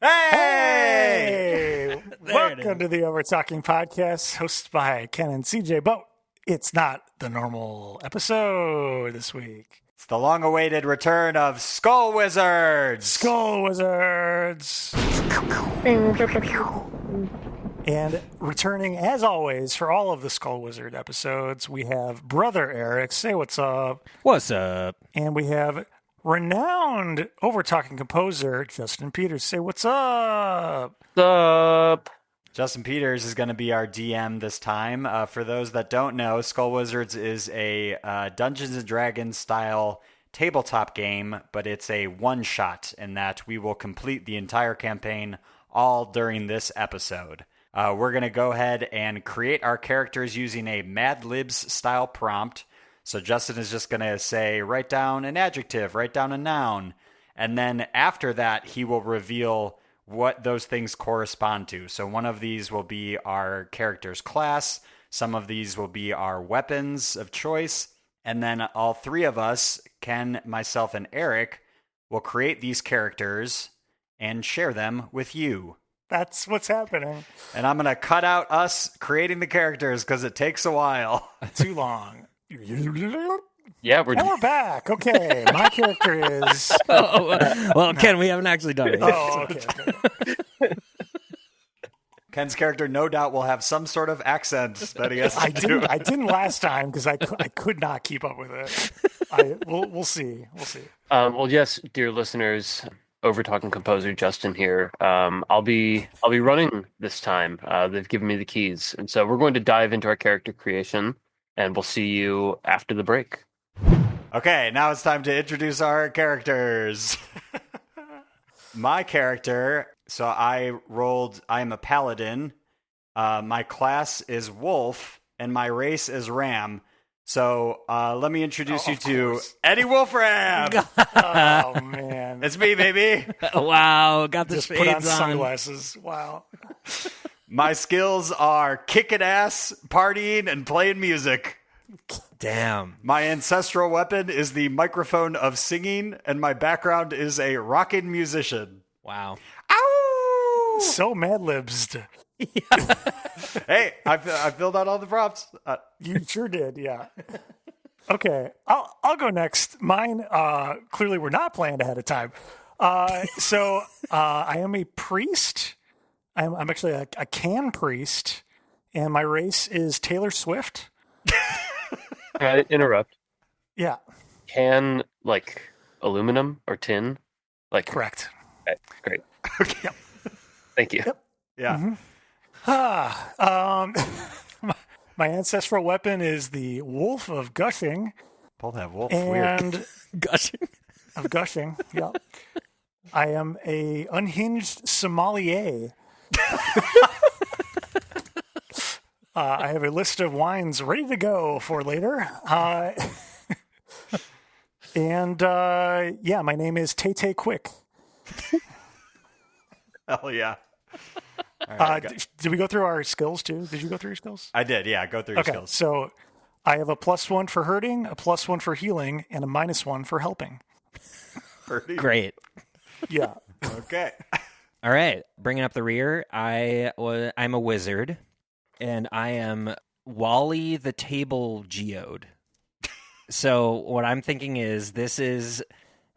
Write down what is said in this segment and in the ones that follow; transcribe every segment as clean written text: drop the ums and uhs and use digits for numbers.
Hey! Welcome to the Overtalking Podcast, hosted by Ken and CJ, but it's not the normal episode this week. It's the long-awaited return of Skull Wizards! Skull Wizards! And returning, as always, for all of the Skull Wizard episodes, we have Brother Eric. Say what's up. What's up? And we have renowned Overtalking composer Justin Peters. Say what's up. What's up? Justin Peters is going to be our DM this time. For those that don't know, Skull Wizards is a Dungeons & Dragons style tabletop game, but it's a one-shot in that we will complete the entire campaign all during this episode. We're going to go ahead and create our characters using a Mad Libs style prompt. So Justin is just going to say, write down an adjective, write down a noun. And then after that, he will reveal what those things correspond to. So one of these will be our character's class. Some of these will be our weapons of choice. And then all three of us, Ken, myself, and Eric, will create these characters and share them with you. That's what's happening. And I'm going to cut out us creating the characters because it takes a while. Too long. Yeah, we're back. Okay, my character is... Ken, we haven't actually done it yet. Oh, okay. Ken's character no doubt will have some sort of accent that he has to do. I didn't last time because I could not keep up with it. We'll see. We'll see. Well, yes, dear listeners, Overtalking composer Justin here. I'll be running this time. They've given me the keys, and so we're going to dive into our character creation, and we'll see you after the break. Okay, now it's time to introduce our characters. My character, so I am a paladin. My class is wolf, and my race is ram. So let me introduce you to Eddie Wolfram. Oh, man. It's me, baby. Wow, got the Just shades put on on. sunglasses. Wow. My skills are kicking ass, partying, and playing music. Damn. My ancestral weapon is the microphone of singing, and my background is a rockin' musician. Wow. Ow! So Mad Libs. Hey, I filled out all the prompts. You sure did, yeah. Okay, I'll go next. Mine clearly were not planned ahead of time. So I am a priest. I'm actually a can priest, and my race is Taylor Swift. Can I interrupt? Yeah. Can, like, aluminum or tin? Like, Correct. Okay, great. Okay. Yep. Thank you. Yep. Yeah. Mm-hmm. My ancestral weapon is the Wolf of Gushing. Pull that wolf. Weird. And Gushing. of Gushing, yeah. I am a unhinged sommelier. I have a list of wines ready to go for later. Yeah, my name is Tay Quick. Hell yeah. All right, Did we go through our skills too? Did you go through your skills? I did, yeah. Go through your skills. So I have a +1 for hurting, a +1 for healing, and a -1 for helping. Great. Yeah. Okay. All right, bringing up the rear. I'm a wizard, and I am Wally the Table Geode. So what I'm thinking is this is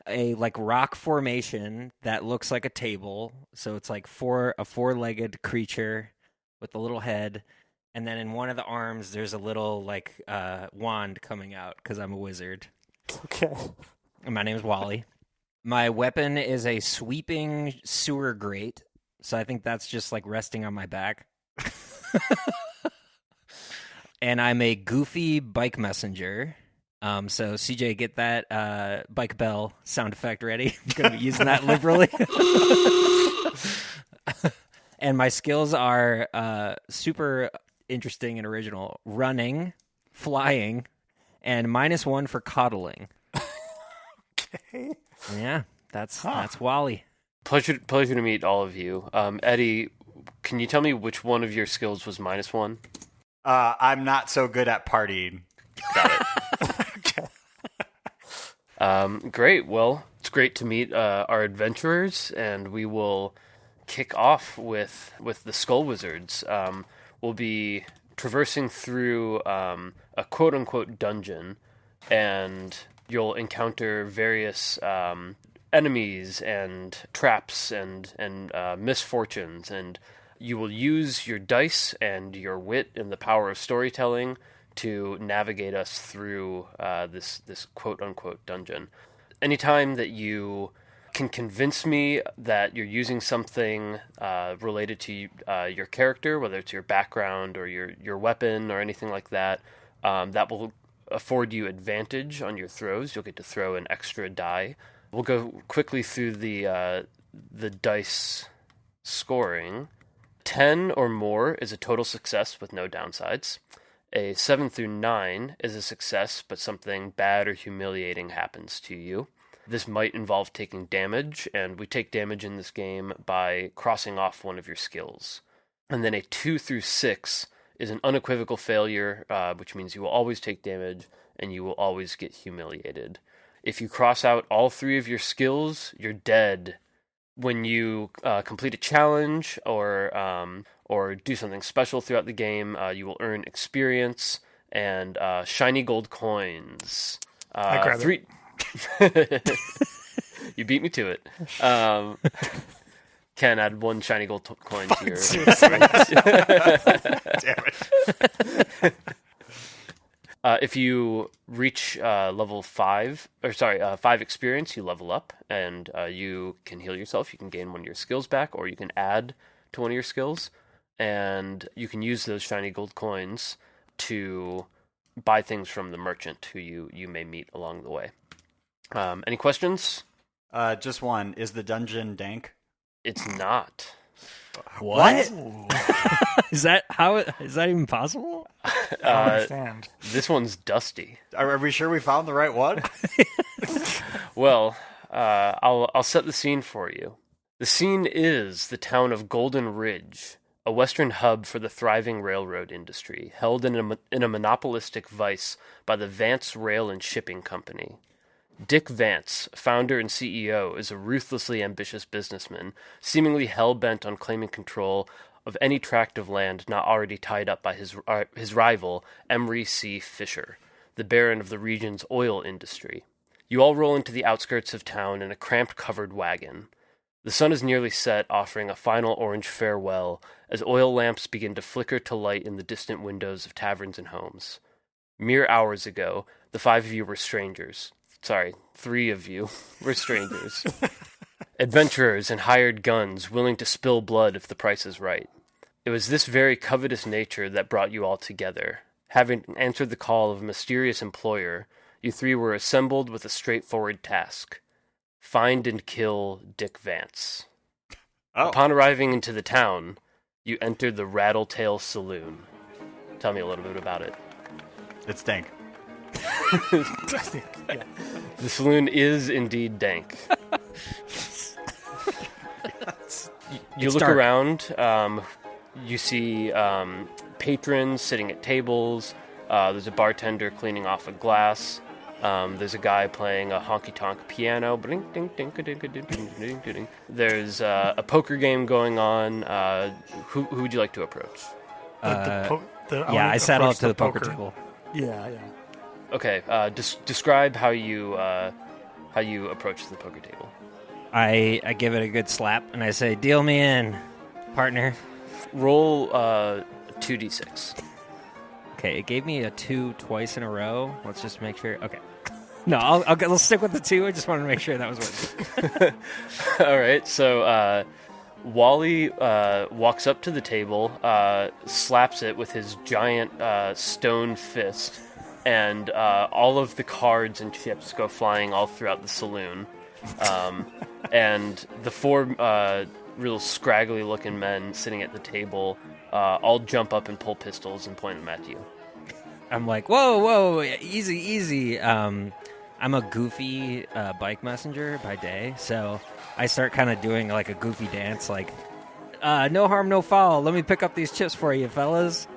a rock formation that looks like a table. So it's like a four-legged creature with a little head, and then in one of the arms there's a little wand coming out because I'm a wizard. Okay. And my name is Wally. My weapon is a sweeping sewer grate, so I think that's just resting on my back. And I'm a goofy bike messenger. So CJ, get that bike bell sound effect ready. I'm going to be using that liberally. And my skills are super interesting and original. Running, flying, and -1 for coddling. Okay. Yeah, that's Wally. Pleasure to meet all of you. Eddie, can you tell me which one of your skills was -1? I'm not so good at partying. Got it. Okay. Great. Well, it's great to meet our adventurers, and we will kick off with the Skull Wizards. We'll be traversing through a quote-unquote dungeon, and you'll encounter various enemies and traps and misfortunes, and you will use your dice and your wit and the power of storytelling to navigate us through this quote-unquote dungeon. Anytime that you can convince me that you're using something related to your character, whether it's your background or your weapon or anything like that, that will afford you advantage on your throws. You'll get to throw an extra die. We'll go quickly through the dice scoring. 10 or more is a total success with no downsides. A 7 through 9 is a success, but something bad or humiliating happens to you. This might involve taking damage, and we take damage in this game by crossing off one of your skills. And then a 2 through 6 is an unequivocal failure, which means you will always take damage and you will always get humiliated. If you cross out all 3 of your skills, you're dead. When you complete a challenge or do something special throughout the game, you will earn experience and shiny gold coins. I grab 3. You beat me to it. Can add 1 shiny gold coin to your. Damn it. If you reach level 5 experience, you level up, and you can heal yourself. You can gain one of your skills back, or you can add to one of your skills, and you can use those shiny gold coins to buy things from the merchant who you may meet along the way. Any questions? Just one. Is the dungeon dank? It's not. What? Is that even possible? I don't understand. This one's dusty. Are we sure we found the right one? Well, I'll set the scene for you. The scene is the town of Golden Ridge, a western hub for the thriving railroad industry, held in a monopolistic vice by the Vance Rail and Shipping Company. Dick Vance, founder and CEO, is a ruthlessly ambitious businessman, seemingly hell-bent on claiming control of any tract of land not already tied up by his rival, Emery C. Fisher, the baron of the region's oil industry. You all roll into the outskirts of town in a cramped covered wagon. The sun is nearly set, offering a final orange farewell as oil lamps begin to flicker to light in the distant windows of taverns and homes. Mere hours ago, the 5 of you were strangers. Sorry, 3 of you were strangers. Adventurers and hired guns willing to spill blood if the price is right. It was this very covetous nature that brought you all together. Having answered the call of a mysterious employer, you 3 were assembled with a straightforward task. Find and kill Dick Vance. Oh. Upon arriving into the town, you entered the Rattletail Saloon. Tell me a little bit about it. It's dank. Yeah. The saloon is indeed dank. You look dark. around, you see patrons sitting at tables, there's a bartender cleaning off a glass, there's a guy playing a honky-tonk piano, there's a poker game going on. Who would you like to approach? I sat up to the poker table. Yeah. Okay, describe how you approach the poker table. I give it a good slap and I say, "Deal me in, partner." Roll 2d6. Okay, it gave me a 2 twice in a row. Let's just make sure. Okay. No, I'll stick with the 2. I just wanted to make sure that was what. All right, so Wally walks up to the table, slaps it with his giant stone fist, and all of the cards and chips go flying all throughout the saloon. And the 4 real scraggly-looking men sitting at the table all jump up and pull pistols and point them at you. I'm like, whoa, easy. I'm a goofy bike messenger by day, so I start kind of doing like a goofy dance, like, no harm, no foul. Let me pick up these chips for you, fellas.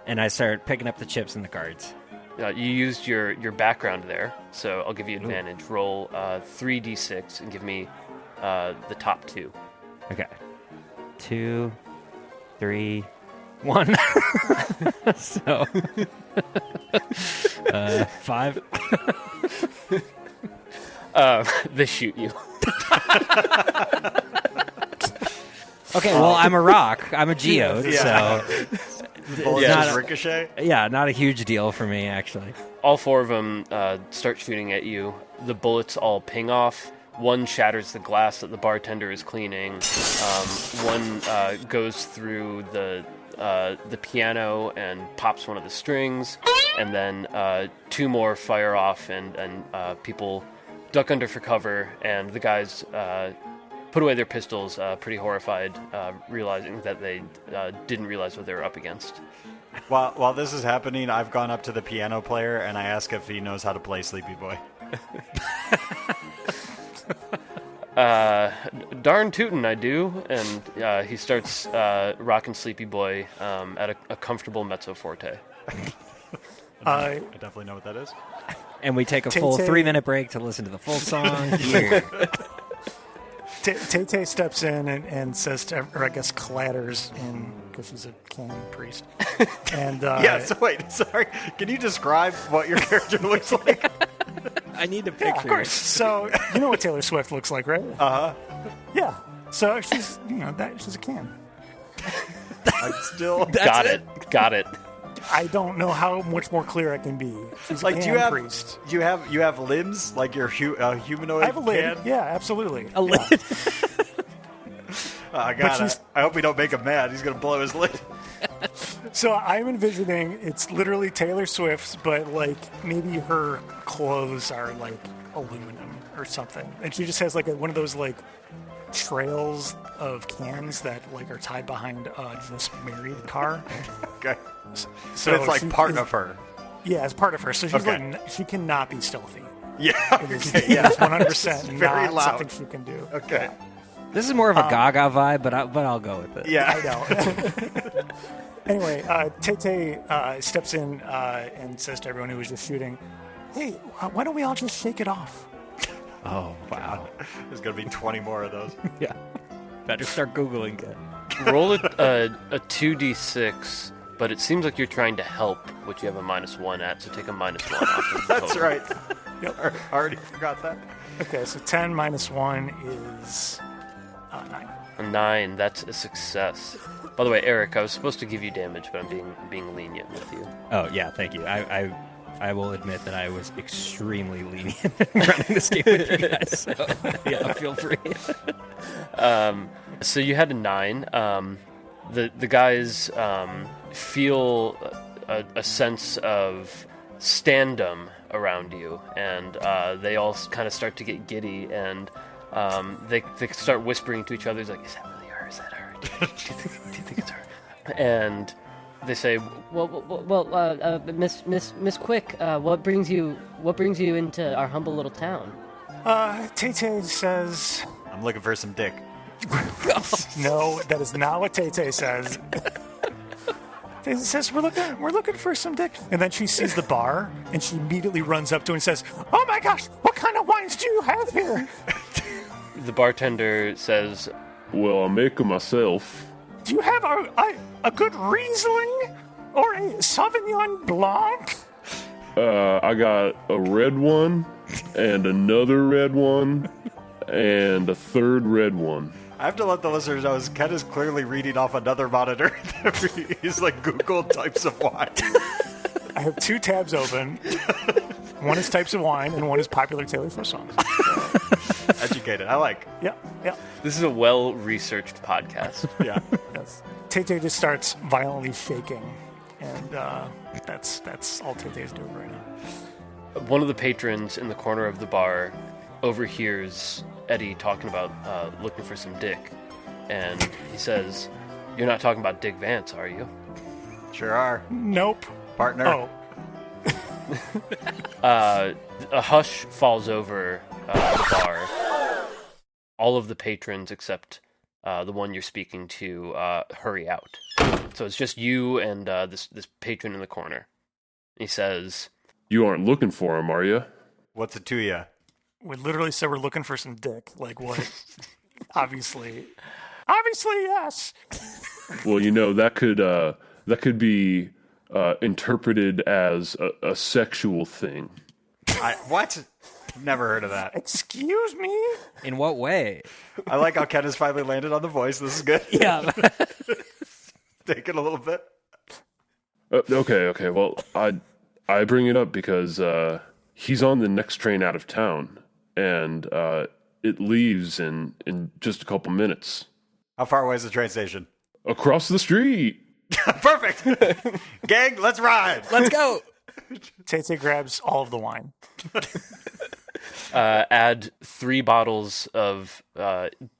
And I start picking up the chips and the cards. You used your background there, so I'll give you advantage. Ooh. Roll 3d6 and give me the top 2. Okay. 2, 3, 1. So, 5. They shoot you. Okay, well, I'm a rock. I'm a geode, Yeah. so The bullets Yeah. just ricochet. yeah, not a huge deal for me, actually. All four of them start shooting at you. The bullets all ping off. One shatters the glass that the bartender is cleaning. One goes through the piano and pops one of the strings. And then 2 more fire off, and people duck under for cover. And the guys put away their pistols, pretty horrified, realizing that they didn't realize what they were up against. While this is happening, I've gone up to the piano player and I ask if he knows how to play Sleepy Boy. Darn tootin', I do. And he starts rocking Sleepy Boy at a comfortable mezzo forte. I definitely know what that is. And we take a full Tay-Tay. 3-minute break to listen to the full song. Here. Tay-Tay steps in and says to, or I guess clatters in, because she's a canon priest. And Yeah, so wait, sorry. Can you describe what your character looks like? I need a yeah, picture. of course. So you know what Taylor Swift looks like, right? Uh-huh. Yeah. So she's, she's a can. I'm still... Got it. I don't know how much more clear I can be. She's a Like, can priest. do you have limbs? Like you're humanoid I have a lid. can? Yeah, absolutely. A lid. Oh, God, she's- I hope we don't make him mad. He's going to blow his lid. So I'm envisioning it's literally Taylor Swift's, but like maybe her clothes are like aluminum or something, and she just has like one of those like trails of cans that like are tied behind a just married car. Okay. So But it's like she part is- of her. Yeah, it's part of her. So she's Okay. like she cannot be stealthy. Yeah. It is, Okay, it yeah. is 100% It's very not loud. something she can do. Okay. This is more of a Gaga vibe, but I'll go with it. Yeah. I know. Anyway, Tay-Tay steps in and says to everyone who was just shooting, "Hey, why don't we all just shake it off?" Oh, wow. There's going to be 20 more of those. Yeah. Better start Googling it. Roll a 2d6, but it seems like you're trying to help, which you have a -1 at, so take a -1 off. Of the That's total. right. Yep. I already forgot that. Okay, so 10 minus 1 is 9. A 9, that's a success. By the way, Eric, I was supposed to give you damage, but I'm being lenient with you. Oh, yeah, thank you. I will admit that I was extremely lenient running this game with you guys. So, yeah, feel free. So you had a 9. The guys feel a sense of standum around you, and they all kind of start to get giddy, and they start whispering to each other, like, "Is that really her? Is that her? Do you think it's her?" And they say, Miss Quick, what brings you into our humble little town? Tay-Tay says, I'm looking for some dick. no, that is not what Tay-Tay says. Tay-Tay says, we're looking for some dick. And then she sees the bar, and she immediately runs up to it and says, "Oh my gosh, what kind of wines do you have here?" the bartender says, Well, I make them myself. "Do you have a good Riesling or a Sauvignon Blanc?" I got a red one, and another red one, and a third red one. I have to let the listeners know, Ken is clearly reading off another monitor. He's like Google types of wine. I have 2 tabs open. One is types of wine, and one is popular Taylor Swift songs. Educated. I like. Yeah. "This is a well-researched podcast." Yeah. Yes. Tay-Tay just starts violently shaking, and that's all Tay-Tay's doing right now. One of the patrons in the corner of the bar overhears Eddie talking about looking for some dick, and he says, "You're not talking about Dick Vance, are you?" Sure are. Nope. Partner. Oh, A hush falls over the bar. All of the patrons except the one you're speaking to hurry out. So it's just you and this patron in the corner. He says, You aren't looking for him, are you? What's it to you? we literally said we're looking for some dick. Like what? Obviously, Obviously, yes. Well, that could be interpreted as a sexual thing. What? Never heard of that. Excuse me? In what way? I like how Ken has finally landed on the voice. This is good. Yeah. Take it a little bit. Okay. Well, I bring it up because he's on the next train out of town, and it leaves in just a couple minutes. How far away is the train station? Across the street. Perfect. Gang, let's ride. Let's go. Tay grabs all of the wine. Add 3 bottles of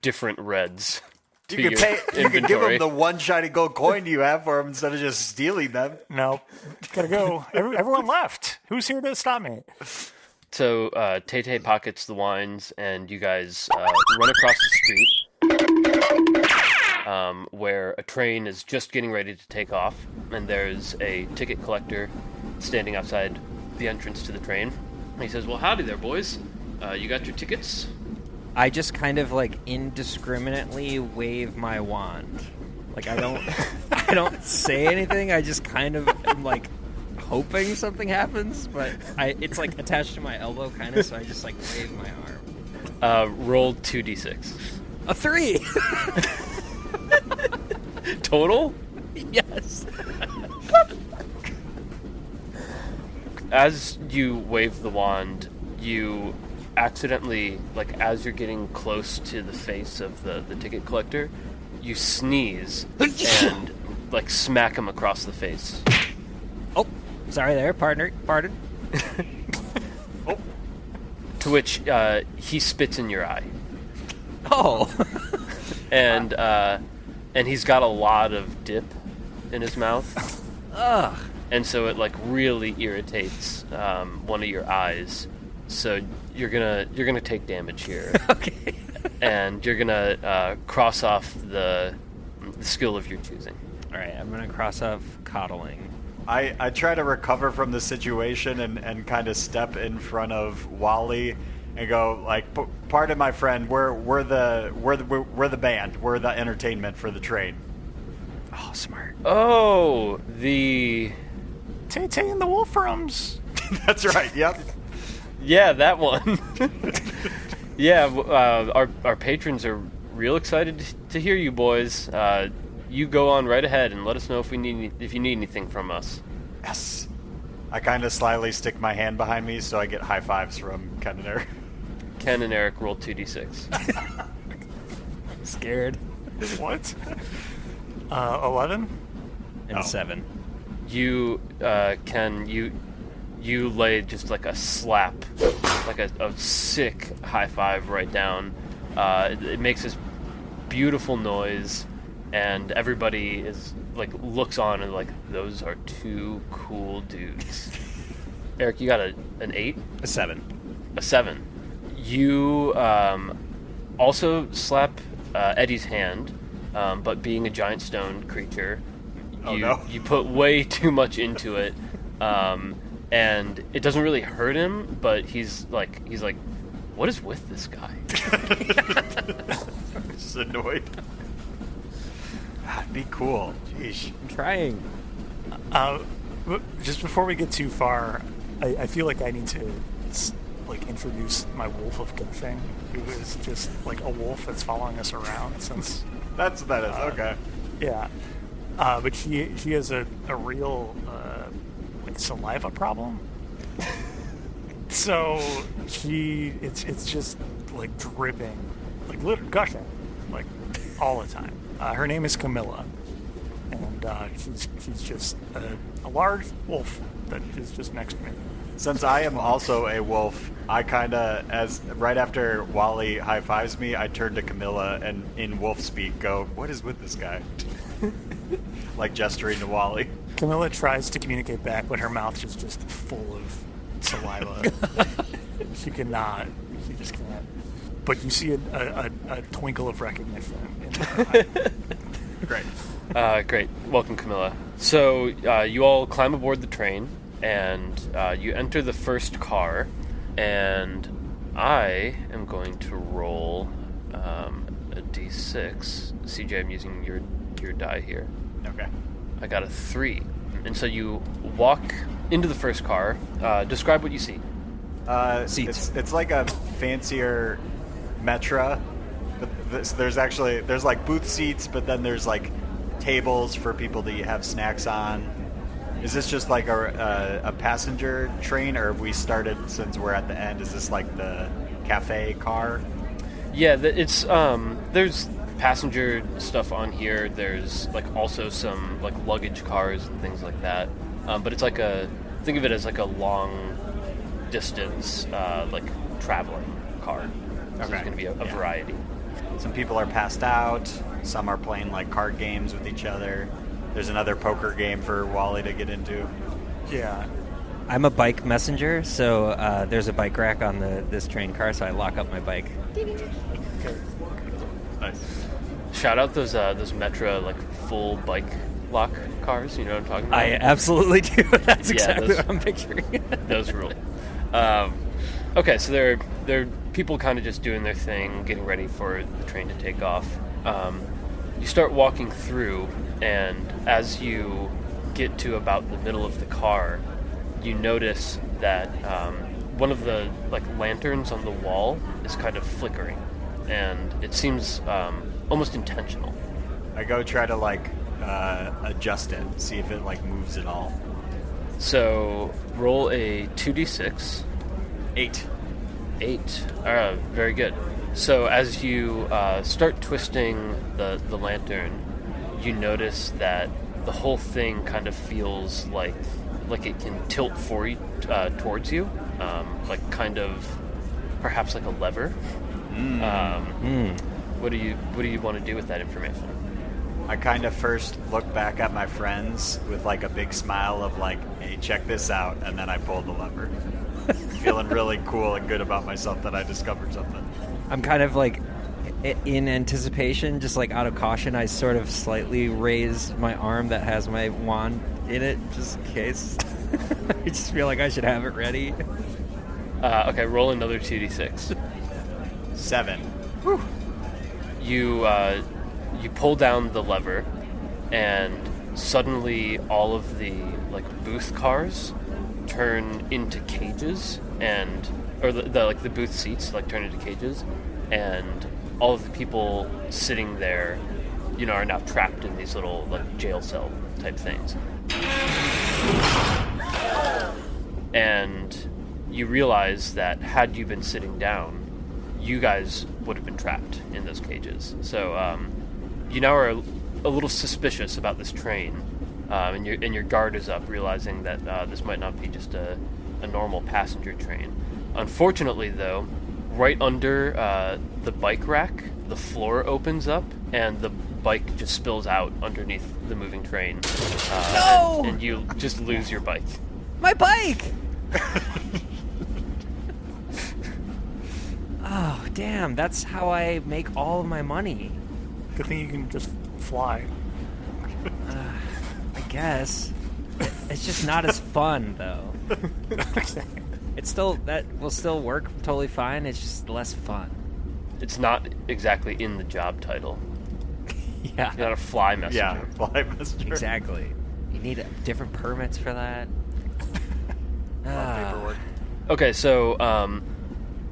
different reds. You can give him the one shiny gold coin you have for him instead of just stealing them. No, gotta go. Everyone left. Who's here to stop me? So Tay pockets the wines, and you guys run across the street where a train is just getting ready to take off, and there's a ticket collector standing outside the entrance to the train. And he says, "Well, howdy there, boys. You got your tickets?" I just kind of like indiscriminately wave my wand. Like I don't say anything. I just kind of am like hoping something happens, but it's like attached to my elbow kind of, so I just like wave my arm. Roll 2d6. A 3. Total? Yes. As you wave the wand, you accidentally, like as you're getting close to the face of the ticket collector, you sneeze and like smack him across the face. Oh, sorry there, partner. Pardon. Oh. To which he spits in your eye. Oh. And he's got a lot of dip in his mouth. Ugh. And so it like really irritates one of your eyes. So you're gonna take damage here. Okay. And you're gonna cross off the skill of your choosing. All right, I'm gonna cross off coddling. I try to recover from the situation and kind of step in front of Wally and go like, "Pardon my friend, we're the band, we're the entertainment for the train." Oh, smart. Oh, the Tay and the Wolframs. That's right. Yep. yeah, that one. Yeah, our patrons are real excited to hear you boys. You go on right ahead and let us know if you need anything from us. Yes. I kind of slyly stick my hand behind me so I get high fives from Ken and Eric. Ken and Eric roll 2d6. Scared. What? 11? And 7. You, Ken, you lay just like a slap, like a sick high five right down. It makes this beautiful noise, and everybody is like looks on and like, those are 2 cool dudes. Eric, you got an 8? A 7. A 7. You also slap Eddie's hand, but being a giant stone creature, you put way too much into it, and it doesn't really hurt him, but he's like, what is with this guy? Just annoyed. Be cool. Jeez. I'm trying. Just before we get too far, I feel like I need to introduce my wolf of Gushing, who is just like a wolf that's following us around since. That's what that is. Okay. Yeah, but she has a real saliva problem. So it's just like dripping, like gushing, like all the time. Her name is Camilla, and she's just a large wolf that is just next to me. Since I am also a wolf, I kind of, right after Wally high fives me, I turn to Camilla and in wolf speak go, "What is with this guy?" Like gesturing to Wally. Camilla tries to communicate back, but her mouth is just full of saliva. She cannot. She just can't. But you see a twinkle of recognition in her eye. Great. Great. Welcome, Camilla. So you all climb aboard the train, and you enter the first car, and I am going to roll a d6. CJ, I'm using your die here. Okay. I got a 3. And so you walk into the first car. Describe what you see. Seats. It's like a fancier Metra. But there's like booth seats, but then there's like tables for people to have snacks on. Is this just like a passenger train, or have we started, since we're at the end, is this like the cafe car? Yeah, it's there's passenger stuff on here. There's like also some like luggage cars and things like that. But it's like think of it as like a long distance like traveling car. So there's going to be a variety. Some people are passed out. Some are playing like card games with each other. There's another poker game for Wally to get into. Yeah. I'm a bike messenger, so there's a bike rack on this train car, so I lock up my bike. Nice. Shout out those Metra like full bike lock cars. You know what I'm talking about? I absolutely do. That's Yeah, exactly those- what I'm picturing. Those rule. Okay, so there are people kind of just doing their thing, getting ready for the train to take off. You start walking through, and as you get to about the middle of the car, you notice that one of the like lanterns on the wall is kind of flickering, and it seems almost intentional. I go try to like adjust it, see if it like moves at all. So roll a 2d6. 8. 8. Very good. So as you start twisting the lantern, you notice that the whole thing kind of feels like it can tilt towards you, like kind of perhaps like a lever. What do you want to do with that information? I kind of first look back at my friends with like a big smile of like, hey, check this out, and then I pull the lever. Feeling really cool and good about myself that I discovered something. I'm kind of like in anticipation, just like out of caution, I sort of slightly raise my arm that has my wand in it, just in case. I just feel like I should have it ready. Okay, roll another 2d6. 7. You pull down the lever, and suddenly all of the like booth cars turn into cages, or the booth seats like turn into cages, and all of the people sitting there, are now trapped in these little like jail cell type things. And you realize that had you been sitting down, you guys would have been trapped in those cages. So you now are a little suspicious about this train, and your guard is up, realizing that this might not be just a normal passenger train. Unfortunately, though, right under the bike rack, the floor opens up, and the bike just spills out underneath the moving train. No! And you just lose your bike. My bike! Oh, damn, that's how I make all of my money. Good thing you can just fly. I guess. It's just not as fun, though. Okay. That will still work totally fine, it's just less fun. It's not exactly in the job title. Yeah, You're not a fly messenger. Yeah, fly messenger. exactly. You need different permits for that. Paperwork. Okay, so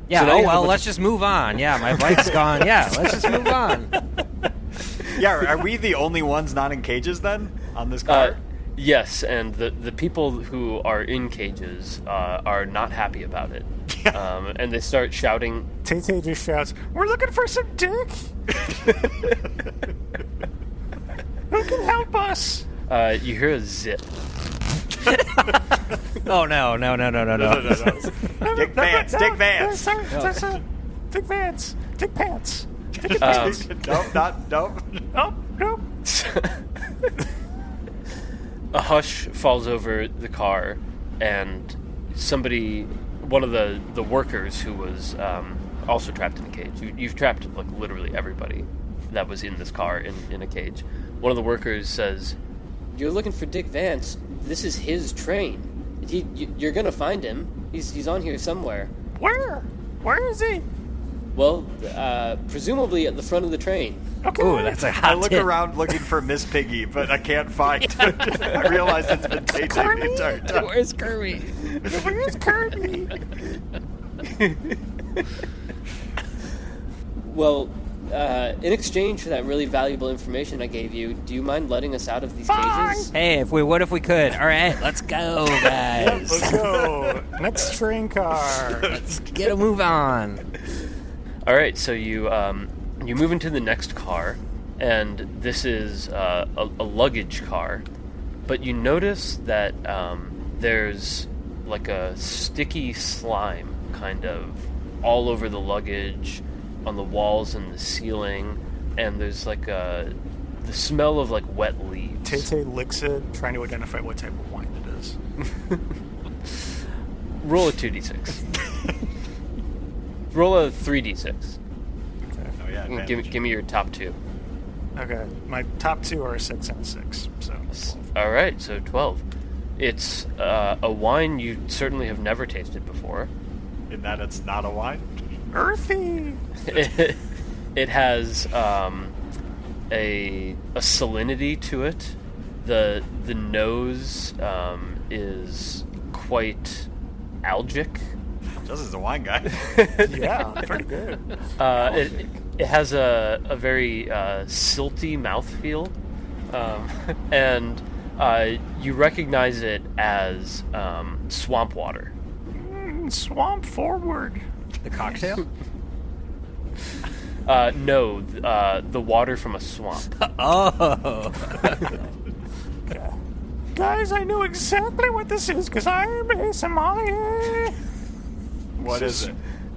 Yeah, So now oh you have a well, bunch let's just move on. Yeah, my bike's gone. Yeah, let's just move on. Yeah, are we the only ones not in cages then on this car? yes, and the people who are in cages are not happy about it. And they start shouting. Tay just shouts, "We're looking for some dick! Who can help us?" You hear a zip. Oh no. Dick Vance, Dick Vance. Sorry. Dick Vance. Dick Pants. Nope. Oh, nope. A hush falls over the car, and one of the workers who was also trapped in a cage. You've trapped like literally everybody that was in this car in a cage. One of the workers says, You're looking for Dick Vance. This is his train. You're gonna find him. He's on here somewhere. Where? Where is he? Well, presumably at the front of the train. Okay. Ooh, that's a I hot look tip. around looking for Miss Piggy, but I can't find her. I realize it's been Tay Tay the entire time. Where's Kirby? Where's Kirby? Well, in exchange for that really valuable information I gave you, do you mind letting us out of these Fine. cages? Hey, what if we could? All right, let's go, guys. Let's go. Next train car. Let's get a move on. All right, so you move into the next car, and this is a luggage car, but you notice that there's like a sticky slime kind of all over the luggage, on the walls and the ceiling, and there's like the smell of like wet leaves. Tay licks it, trying to identify what type of wine it is. Roll a 2d6. Roll a 3d6. Oh yeah, Give me your top two. Okay, my top two are a 6 and a 6. So All right, so 12. It's a wine you certainly have never tasted before. in that it's not a wine. earthy. It has a salinity to it. The nose is quite algic. Just as a wine guy. Yeah, pretty good. It has a very silty mouthfeel, and you recognize it as swamp water. Swamp forward. The cocktail? No, the water from a swamp. Oh. Guys, I know exactly what this is because I'm a sommelier. What is it?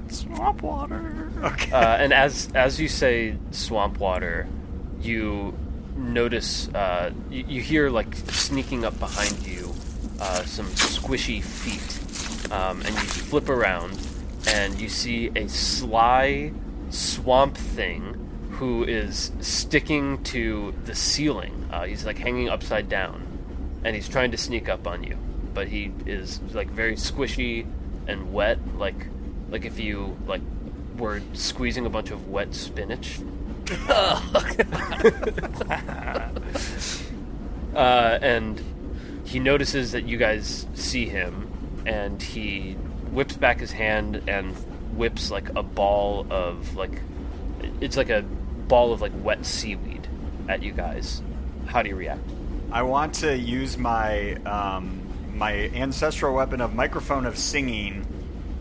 Swamp water. Okay. And as you say swamp water, you notice you hear like sneaking up behind you some squishy feet, and you flip around and you see a sly swamp thing who is sticking to the ceiling. He's like hanging upside down, and he's trying to sneak up on you, but he is like very squishy and wet, like if you like were squeezing a bunch of wet spinach. And he notices that you guys see him, and he whips back his hand and whips like a ball of like, it's like a ball of like wet seaweed at you guys. How do you react? I want to use my my ancestral weapon of microphone of singing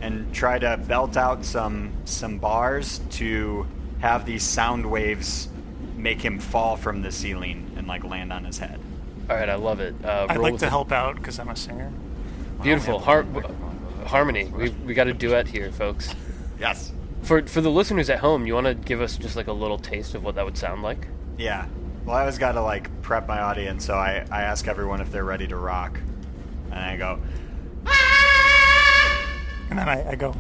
and try to belt out some bars to have these sound waves make him fall from the ceiling and like land on his head. All right, I love it. I'd Roll like with to it. help out because I'm a singer. Beautiful harmony. We got a duet here, folks. Yes. For the listeners at home, you want to give us just like a little taste of what that would sound like? Yeah. Well, I always got to like prep my audience, so I ask everyone if they're ready to rock, and I go, And then I go,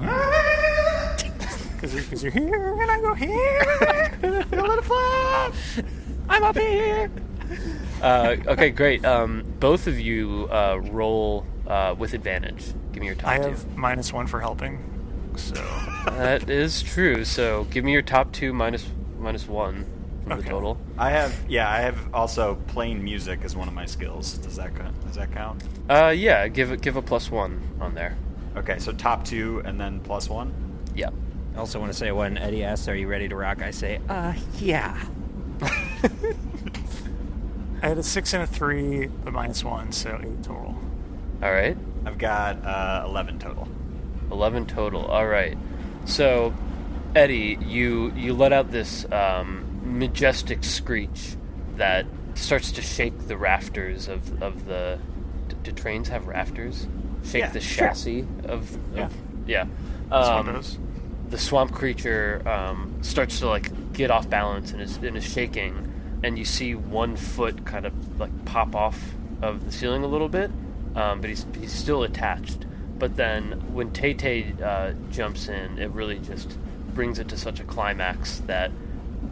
because you're here, and I go here. "Feel it fly." I'm up here. Okay, great. Both of you roll with advantage. Give me your top I two. have -1 for helping. So That is true. So give me your top two minus one from the Okay. total. I have also playing music as one of my skills. Does that count? Yeah, give a +1 on there. Okay, so top two and then +1. Yeah. I also want to say when Eddie asks, "Are you ready to rock?" I say, yeah. I had a 6 and a 3, but -1, so 8 total. All right. I've got 11 total. 11 total. All right. So, Eddie, you let out this majestic screech that starts to shake the rafters of the. Do trains have rafters? Shake Yeah, the sure. chassis of yeah. That's what it is. The swamp creature starts to like get off balance and is shaking, and you see one foot kind of like pop off of the ceiling a little bit, but he's still attached. But then when Tay jumps in, it really just brings it to such a climax that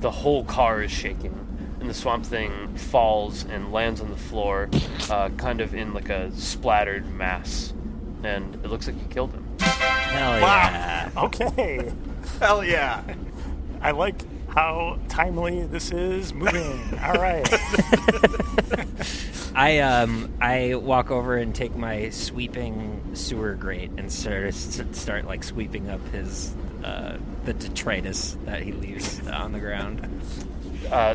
the whole car is shaking, and the swamp thing falls and lands on the floor, kind of in like a splattered mass, and it looks like you killed him. Hell yeah. Okay. Hell yeah. I like how timely this is moving. All right. I walk over and take my sweeping sewer grate and start like sweeping up his the detritus that he leaves on the ground.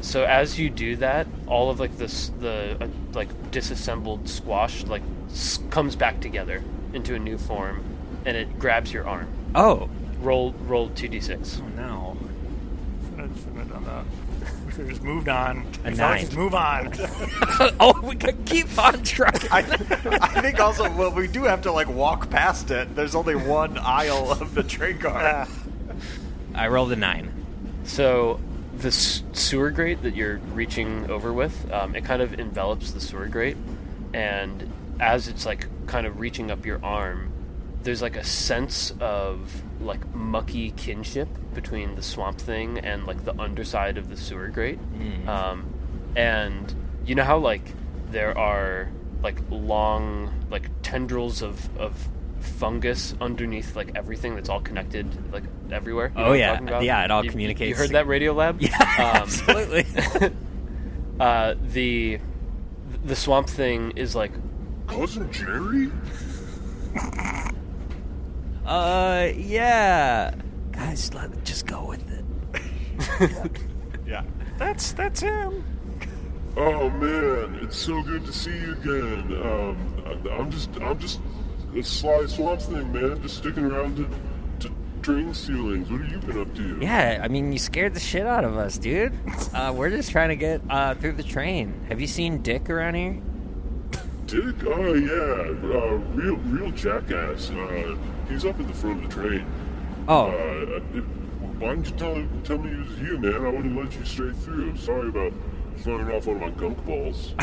So as you do that, all of like the disassembled squash comes back together into a new form, and it grabs your arm. Oh. Roll 2d6. Oh no. We should have just moved on. A We thought we'd 9. Just move on. Oh, we could keep on trucking. I think also, well, we do have to like walk past it. There's only one aisle of the train car. I rolled a 9. So the sewer grate that you're reaching over with, it kind of envelops the sewer grate, and as it's like kind of reaching up your arm, there's like a sense of like mucky kinship between the swamp thing and like the underside of the sewer grate. And you know how like there are like long like tendrils of fungus underneath like everything that's all connected like everywhere? You know what I'm talking about? Yeah, it all You communicates. heard that, Radio Lab? Yeah, absolutely. The swamp thing is like, Cousin Jerry? Yeah. Guys, just go with it. Yeah. That's him. Oh man, it's so good to see you again. I'm just a sly swamp thing, man. Just sticking around to train ceilings. What have you been up to? Yeah, I mean, you scared the shit out of us, dude. We're just trying to get through the train. Have you seen Dick around here? Dick? Oh yeah, real jackass. He's up at the front of the train. Oh, Why don't you tell me it was you, man? I would have let you straight through. I'm sorry about throwing off one of my gunk balls.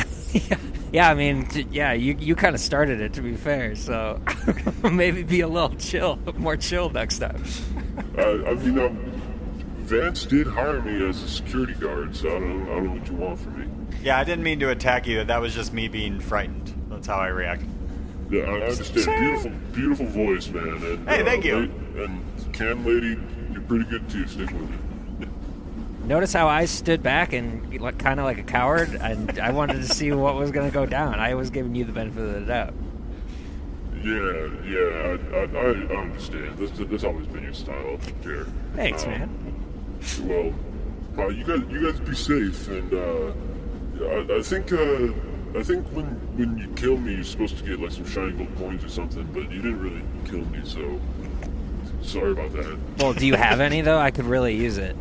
yeah. I mean, you kind of started it, to be fair. So maybe be a little more chill next time. Vance did hire me as a security guard, so I don't know what you want from me. Yeah, I didn't mean to attack you. That was just me being frightened. That's how I reacted. Yeah, I understand. Beautiful voice, man. And, Hey, thank you. And Cam lady, you're pretty good too. Stick with it. Notice how I stood back and kind of like a coward, and I wanted to see what was going to go down. I was giving you the benefit of the doubt. Yeah, I understand. That's always been your style, Jer. Thanks, man. Well, you guys be safe, and I think when you kill me, you're supposed to get like some shiny gold coins or something, but you didn't really kill me, so sorry about that. Well, do you have any though? I could really use it.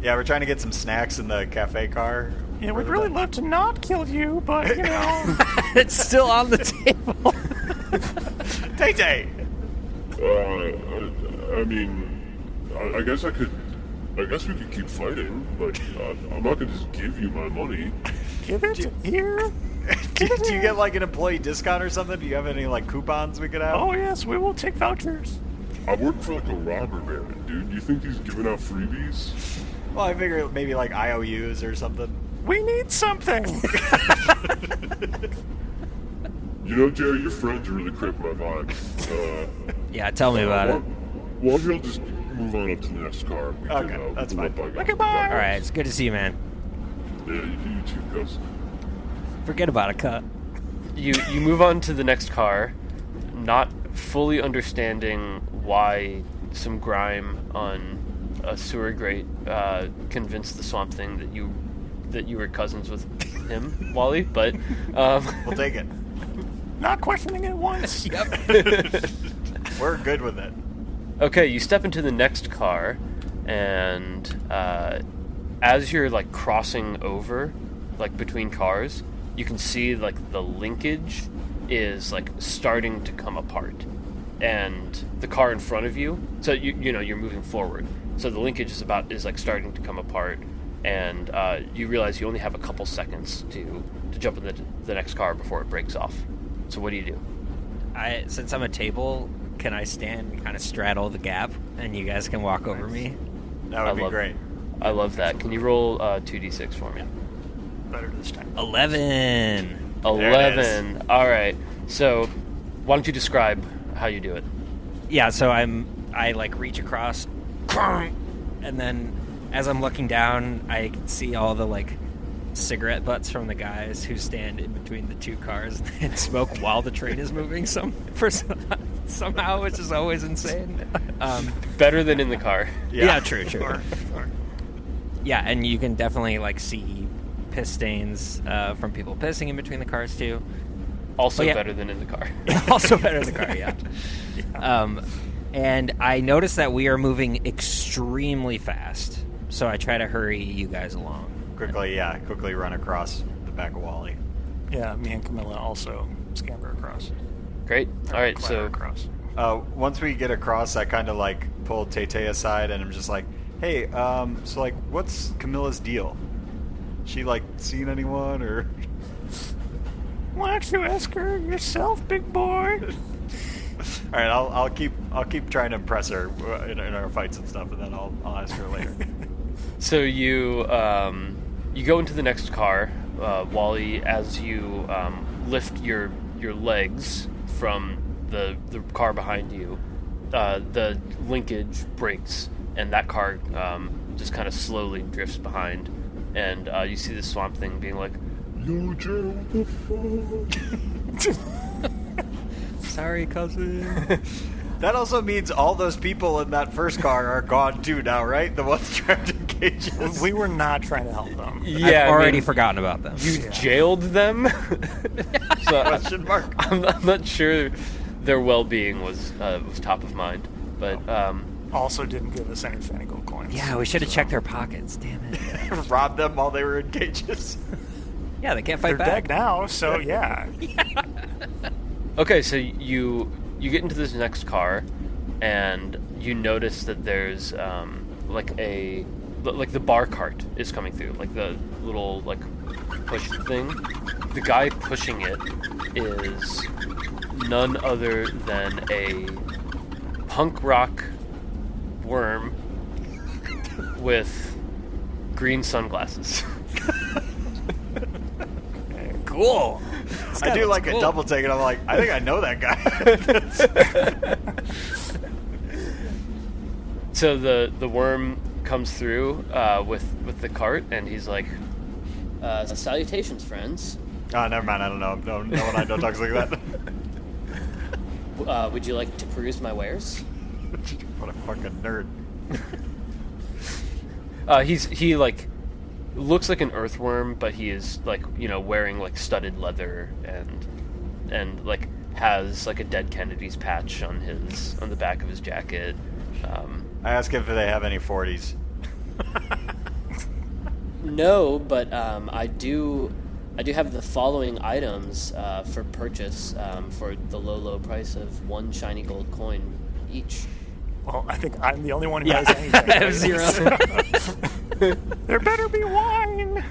Yeah, we're trying to get some snacks in the cafe car. Yeah, we'd really love to not kill you, but you know. It's still on the table. Tay-Tay! I mean, I guess we could keep fighting, but I'm not gonna just give you my money. Give it here. Do you get like an employee discount or something? Do you have any like coupons we could have? Oh yes, we will take vouchers. I work for like a robber baron, dude. You think he's giving out freebies? Well, I figure maybe like IOUs or something. We need something. You know, Jerry, your friends really cramped my vibe. Yeah, tell me about it. Well, we'll just move on up to the next car. We Okay, can, that's we can fine. let by Okay, guys. bye. All right, it's good to see you, man. Yeah, you too, Gus. Forget about it, cut. you move on to the next car, not fully understanding why some grime on a sewer grate convinced the swamp thing that you were cousins with him, Wally, but We'll take it. Not questioning it once. We're good with it. okay, you step into the next car, and as you're like crossing over, like between cars, you can see like the linkage is like starting to come apart, and the car in front of you. So you know you're moving forward. So the linkage is like starting to come apart, and you realize you only have a couple seconds to jump in the next car before it breaks off. So what do you do? Since I'm a table, can I stand and kind of straddle the gap, and you guys can walk over me? That would be great. I love that. Can you roll 2d6 for me? Better this time. 11. 11. All right. So why don't you describe how you do it? Yeah, so I like reach across And then as I'm looking down, I can see all the like cigarette butts from the guys who stand in between the two cars and smoke while the train is moving. Somehow, which is always insane. Better than in the car. Yeah, true. Sure. Yeah, and you can definitely like see piss stains from people pissing in between the cars too. Also yeah. better than in the car. Also better in the car, yeah. And I noticed that we are moving extremely fast, so I try to hurry you guys along. Quickly run across the back of Wally. Yeah, me and Camilla also scamper across. Great. All right, Clamber so across. Once we get across, I kind of like pull Tay aside, and I'm just like, "Hey, so like, what's Camilla's deal? She like seen anyone or?" Why don't you ask her yourself, big boy? All right, I'll keep trying to impress her in our fights and stuff, and then I'll ask her later. So you go into the next car, Wally, as you lift your legs from the car behind you. The linkage breaks, and that car just kind of slowly drifts behind, and you see the Swamp Thing being like, "Yo, Joe, what the fuck?" Sorry, cousin. That also means all those people in that first car are gone too now, right? The ones trapped in cages. We were not trying to help them. Yeah, I've already forgotten about them. You jailed them. So Question mark. I'm not sure their well-being was top of mind, but Also didn't give us any shiny gold coins. Yeah, we should have checked their pockets. Damn it. Robbed them while they were in cages. Yeah, they can't fight They're back. dead now, so yeah. okay. So you get into this next car, and you notice that there's like the bar cart is coming through, like the little like push thing. The guy pushing it is none other than a punk rock worm with green sunglasses. Cool. I do like a double take, and I'm like, I think I know that guy. So the worm comes through with the cart, and he's like, Salutations, friends. Oh, never mind. I don't know. No one I know talks like that. Would you like to peruse my wares? What a fucking nerd. He like looks like an earthworm, but he is like, wearing like studded leather and like has like a Dead Kennedy's patch on the back of his jacket. I ask if they have any 40s. No, but I do have the following items for purchase for the low price of 1 shiny gold coin each. Well, I think I'm the only one who has anything. I have 0. There better be wine.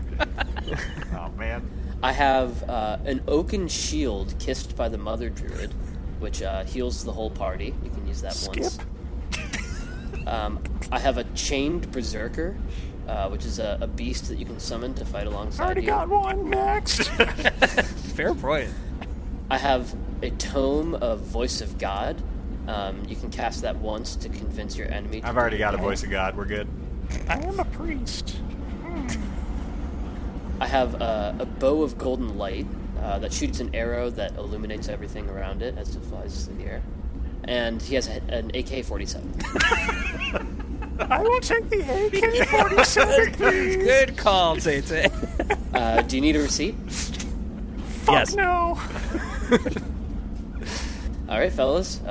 Oh, man. I have an oaken shield kissed by the Mother Druid, which heals the whole party. You can use that once. I have a chained berserker, which is a beast that you can summon to fight alongside Already you. got one. Next. Fair point. I have a tome of Voice of God. You can cast that once to convince your enemy to I've already got a obey. voice of God. We're good. I am a priest. I have a bow of golden light that shoots an arrow that illuminates everything around it as it flies through the air. And he has an AK-47. I will take the AK-47, please. Good call, Tay. Do you need a receipt? Fuck Yes. no. All right, fellas.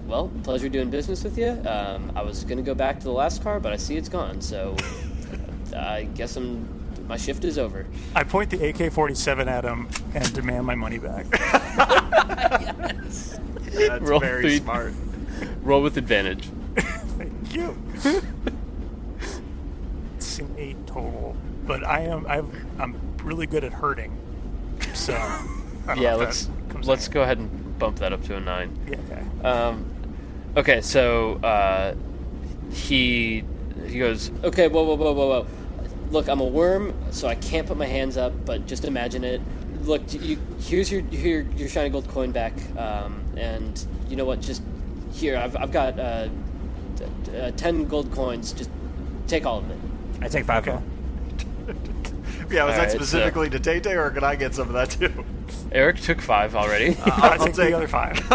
Well, pleasure doing business with you. I was going to go back to the last car, but I see it's gone, so I guess my shift is over. I point the AK-47 at him and demand my money back. Yes. That's Roll very 3. smart. Roll with advantage. Thank you. It's an 8 total, but I'm really good at hurting. So I don't Yeah, know if that comes let's in. go ahead and bump that up to a 9. Yeah, okay. Okay, so he goes, Okay, whoa. Look, I'm a worm, so I can't put my hands up, but just imagine it. Look, here's your shiny gold coin back, and you know what? Just here, I've got 10 gold coins. Just take all of it. I take 5 of them. Yeah, was All that right, specifically to Tay Tay, or can I get some of that too? Eric took 5 already. I'll take the other 5.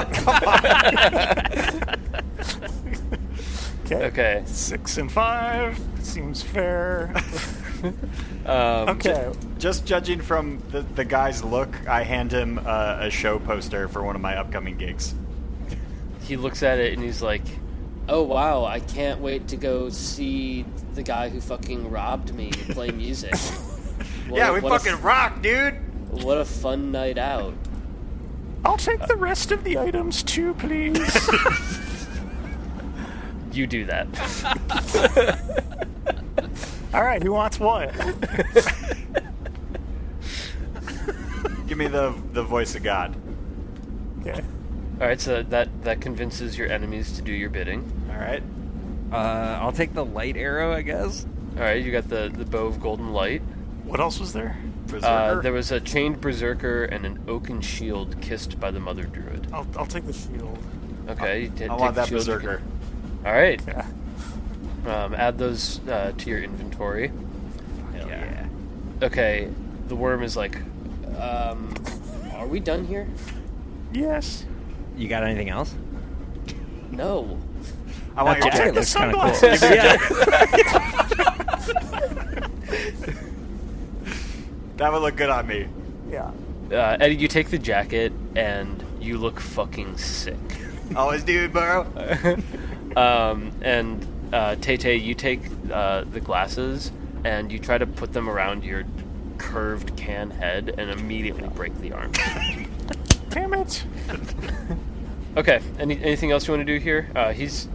Okay. 6 and 5 seems fair. Um, Okay. Just judging from the guy's look, I hand him a show poster for one of my upcoming gigs. He looks at it and he's like, Oh wow! I can't wait to go see the guy who fucking robbed me play music. Yeah, we fucking rock, dude! What a fun night out. I'll take the rest of the items too, please. you do that. All right, who wants what? Give me the voice of God. Okay. All right, so that convinces your enemies to do your bidding. All right. I'll take the light arrow, I guess. All right, you got the bow of golden light. What else was there? Berserker. There was a chained berserker and an oaken shield kissed by the mother druid. I'll take the shield. Okay, you I take want the that shield. berserker. All right, Yeah. add those to your inventory. Hell yeah. Okay, the worm is like, Are we done here? Yes. You got anything else? No. I want your jacket jacket. looks kind of cool. That would look good on me. Yeah. Eddie, you take the jacket and you look fucking sick. Always do, bro. And Tay-Tay, you take the glasses and you try to put them around your curved can head and immediately break the arm. Damn it. Okay, anything else you want to do here? He's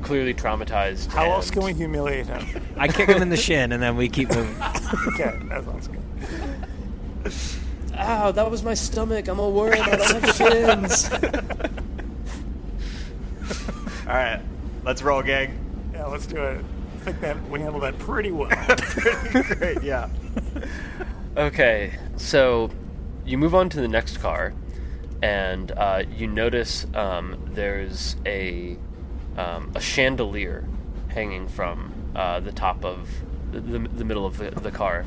clearly traumatized. How else and- can we humiliate him? I kick him in the shin, and then we keep moving. Okay, that sounds good. Ow, that was my stomach. I'm a worm. I don't have shins. All right, let's roll, gang. Yeah, let's do it. I think that we handled that pretty well. Great, yeah. Okay, so you move on to the next car, and you notice there's a chandelier hanging from the top of the middle of the car,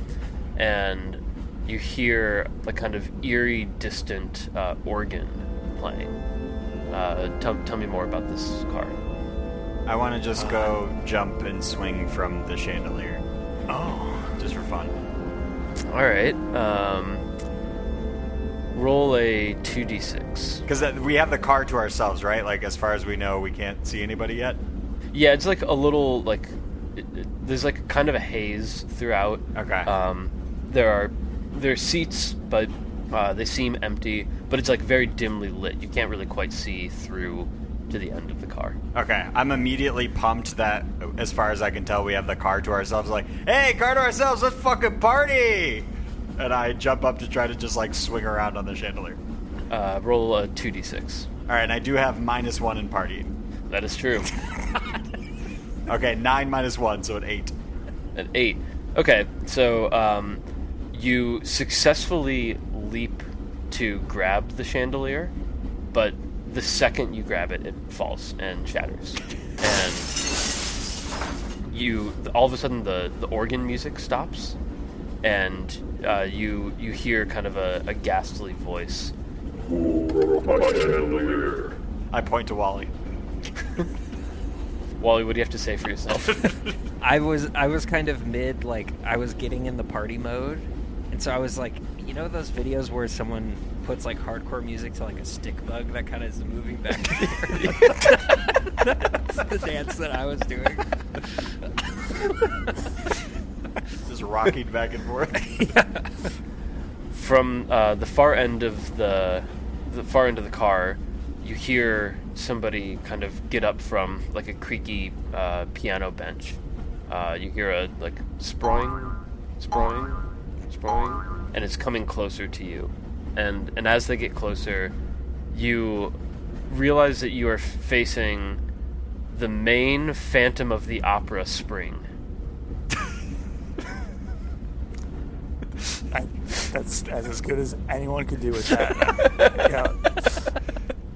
and you hear a kind of eerie, distant organ playing. Tell me more about this car. I want to just go jump and swing from the chandelier, Oh. just for fun. All right. Roll a 2d6. Because we have the car to ourselves, right? Like, as far as we know, we can't see anybody yet. Yeah, it's like a little there's like kind of a haze throughout. Okay. There's seats, but they seem empty. But it's like very dimly lit. You can't really quite see through to the end of the car. Okay, I'm immediately pumped that, as far as I can tell, we have the car to ourselves. Like, hey, car to ourselves, let's fucking party! And I jump up to try to just, like, swing around on the chandelier. Roll a 2d6. All right, and I do have -1 in partying. That is true. Okay, 9 minus 1, so an 8. An 8. Okay, so you successfully leap to grab the chandelier, but the second you grab it, it falls and shatters. And all of a sudden, the organ music stops, and you hear kind of a ghastly voice. I point to Wally. Wally, what do you have to say for yourself? I was kind of mid, like, I was getting in the party mode, and so I was like, you know those videos where someone puts like hardcore music to like a stick bug that kind of is moving back and forth? That's the dance that I was doing. Just rocking back and forth. From the far end of the car, you hear somebody kind of get up from like a creaky piano bench. You hear a like sproing, sproing, sproing, and it's coming closer to you. And as they get closer, you realize that you are facing the main Phantom of the Opera spring. That's as good as anyone could do with that. Yeah.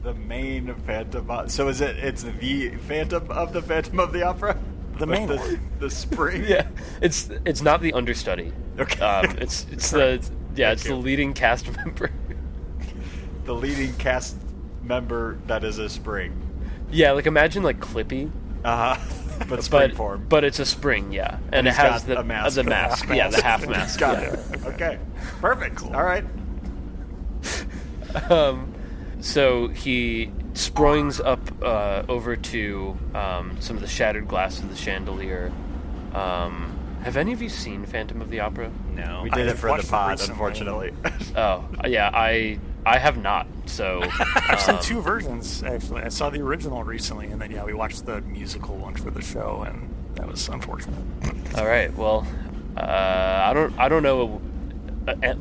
The main Phantom. So is it? It's the Phantom of the Opera. The main one. The spring. Yeah, it's not the understudy. Okay. It's the it's the leading cast member. The leading cast member that is a spring. Yeah, like imagine like Clippy. But spring form. But it's a spring, yeah, and it he's has got the a mask. the mask. Yeah, the half mask. Got yeah. it. Okay. Perfect. Cool. All right. So he springs up over to some of the shattered glass of the chandelier. Have any of you seen Phantom of the Opera? No. We did it for the watched it pod, recently. unfortunately. Oh, yeah, I have not. So I've seen two versions actually. I saw the original recently, and then we watched the musical one for the show, and that was unfortunate. all right. Well, I don't know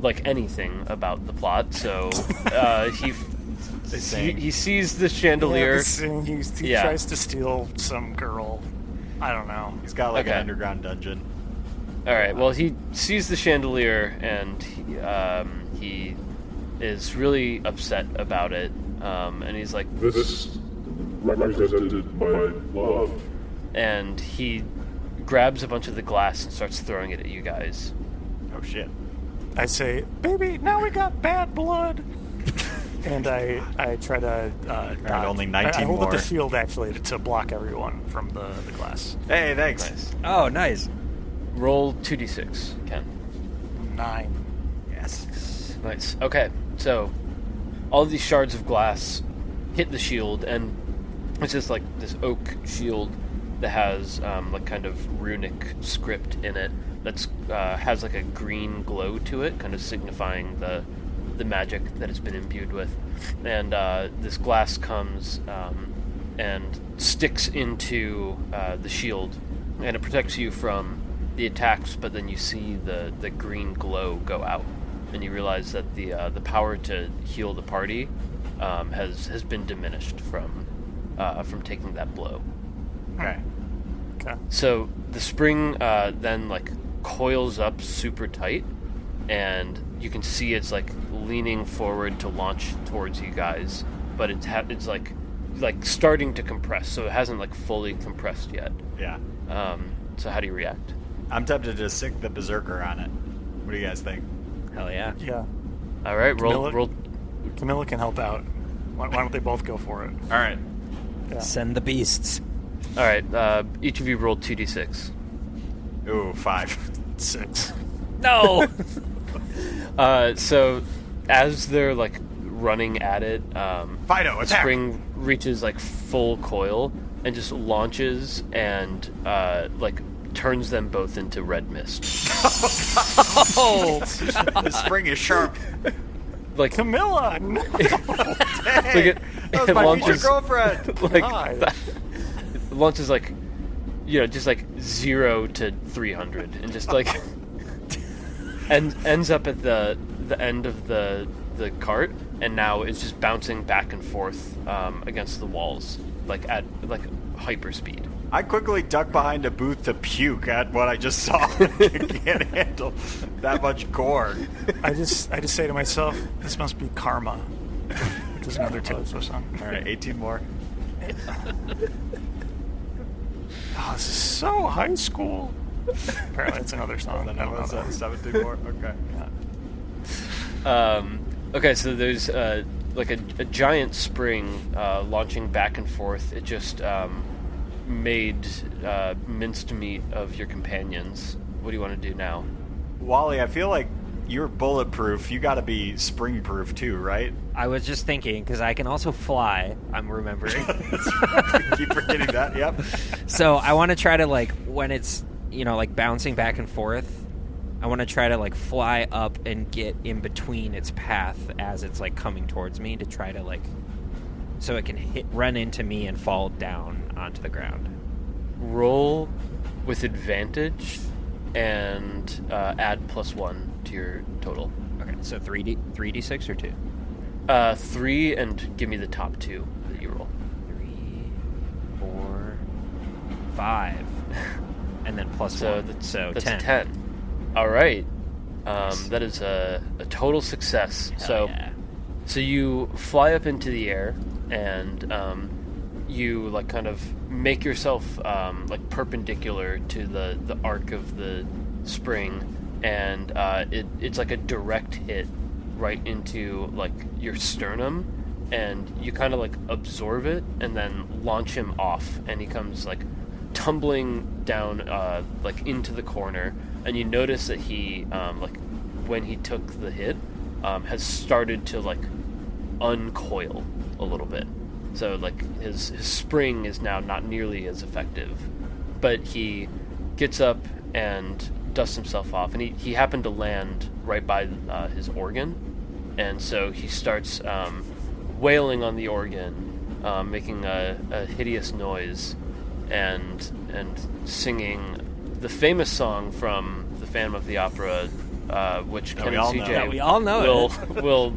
like anything about the plot. So he sees the chandelier. He tries to steal some girl. I don't know. He's got like Okay. an underground dungeon. All right. Well, he sees the chandelier and he is really upset about it. And he's like, This represented my love. and he grabs a bunch of the glass and starts throwing it at you guys. Oh shit. I say, baby, now we got bad blood. And I try to dodge. only I 19 hold up the more. shield actually to block everyone from the glass. Hey, thanks. Nice. Oh, nice. Roll 2d6, Ken. 9. Yes. Nice. Okay, so all of these shards of glass hit the shield, and it's just like this oak shield that has like kind of runic script in it that's has like a green glow to it, kind of signifying the magic that it's been imbued with. And this glass comes and sticks into the shield, and it protects you from the attacks, but then you see the green glow go out, and you realize that the power to heal the party has been diminished from taking that blow. Okay. Okay. So the spring then like coils up super tight, and you can see it's like leaning forward to launch towards you guys, but it's like starting to compress, so it hasn't like fully compressed yet. Yeah. So how do you react? I'm tempted to stick the berserker on it. What do you guys think? Hell yeah. Yeah. All right, roll. Camilla can help out. Why don't they both go for it? All right. Yeah. Send the beasts. All right, each of you roll 2d6. Ooh, 5. 6. No! So as they're like running at it, Fido, attack! spring reaches like full coil and just launches and like turns them both into red mist. Oh! The spring is sharp. Like Camilla! No. Dang, it that was my launches- future girlfriend. like God. it launches like just like 0 to 300 and just like and ends up at the end of the cart, and now it's just bouncing back and forth against the walls like at like hyper speed. I quickly duck behind a booth to puke at what I just saw. I can't handle that much gore. I just say to myself, this must be karma. Which is another Taylor Swift song. All right, 18 more. Oh, this is so high school. Apparently, it's another song. I don't know that. 17 more. Okay. Yeah. Okay, so there's like a giant spring launching back and forth. It just made minced meat of your companions. What do you want to do now? Wally, I feel like you're bulletproof. You got to be spring-proof too, right? I was just thinking, because I can also fly, I'm remembering. Keep forgetting that. Yep. So I want to try to, like, when it's, like bouncing back and forth, I want to try to, like, fly up and get in between its path as it's, like, coming towards me to try to, like, so it can run into me and fall down onto the ground. Roll with advantage and add +1 to your total. Okay, so 3d6 or 2? 3, and give me the top 2 that you roll. 3, 4, 5, and then +1. So That's 10. a 10. All right. That is a total success. Hell So yeah. So you fly up into the air, and you like kind of make yourself like perpendicular to the arc of the spring, and it's like a direct hit right into like your sternum, and you kind of like absorb it and then launch him off, and he comes like tumbling down like into the corner, and you notice that he like when he took the hit has started to like uncoil a little bit, so like his spring is now not nearly as effective, but he gets up and dusts himself off, and he happened to land right by his organ, and so he starts wailing on the organ, making a hideous noise, and singing the famous song from the Phantom of the Opera, which Ken and CJ we all know will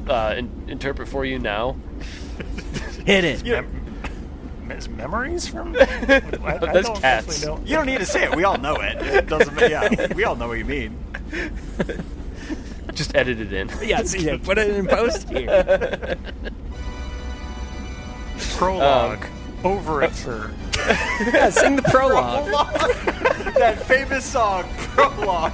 interpret for you now. Hit it. Memories from? That's Cats. Know. You don't need to say it. We all know it. It doesn't. Yeah, we all know what you mean. Just edit it in. Yeah, put it in post here. Prologue. Overture. Yeah, sing the prologue. That famous song, Prologue.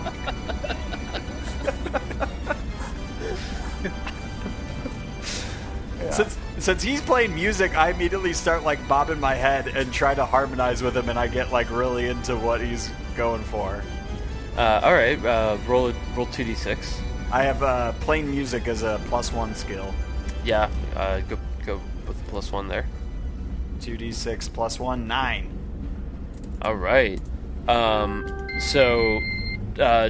Since he's playing music, I immediately start like bobbing my head and try to harmonize with him, and I get like really into what he's going for. All right, roll 2d6. I have playing music as a +1 skill. Yeah, go with the +1 there. 2d6 +1, 9. All right. So,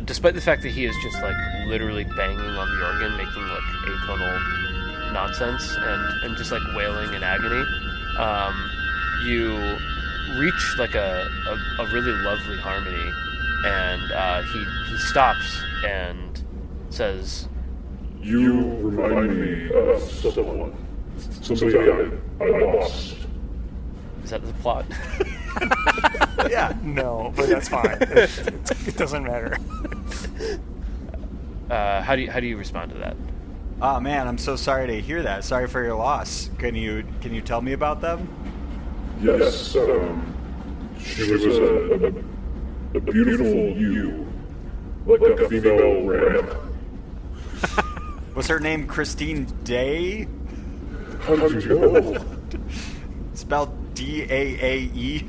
despite the fact that he is just like literally banging on the organ, making like atonal nonsense and just like wailing in agony, you reach like a really lovely harmony, and he stops and says, You remind me of someone. Somebody I lost. "Is that the plot?" Yeah. No, but that's fine. It doesn't matter. How do you respond to that? Oh man, I'm so sorry to hear that. Sorry for your loss. Can you tell me about them? Yes, she was a beautiful you, like a female ram. Was her name Christine Day? How did you know? Spelled D-A-A-E?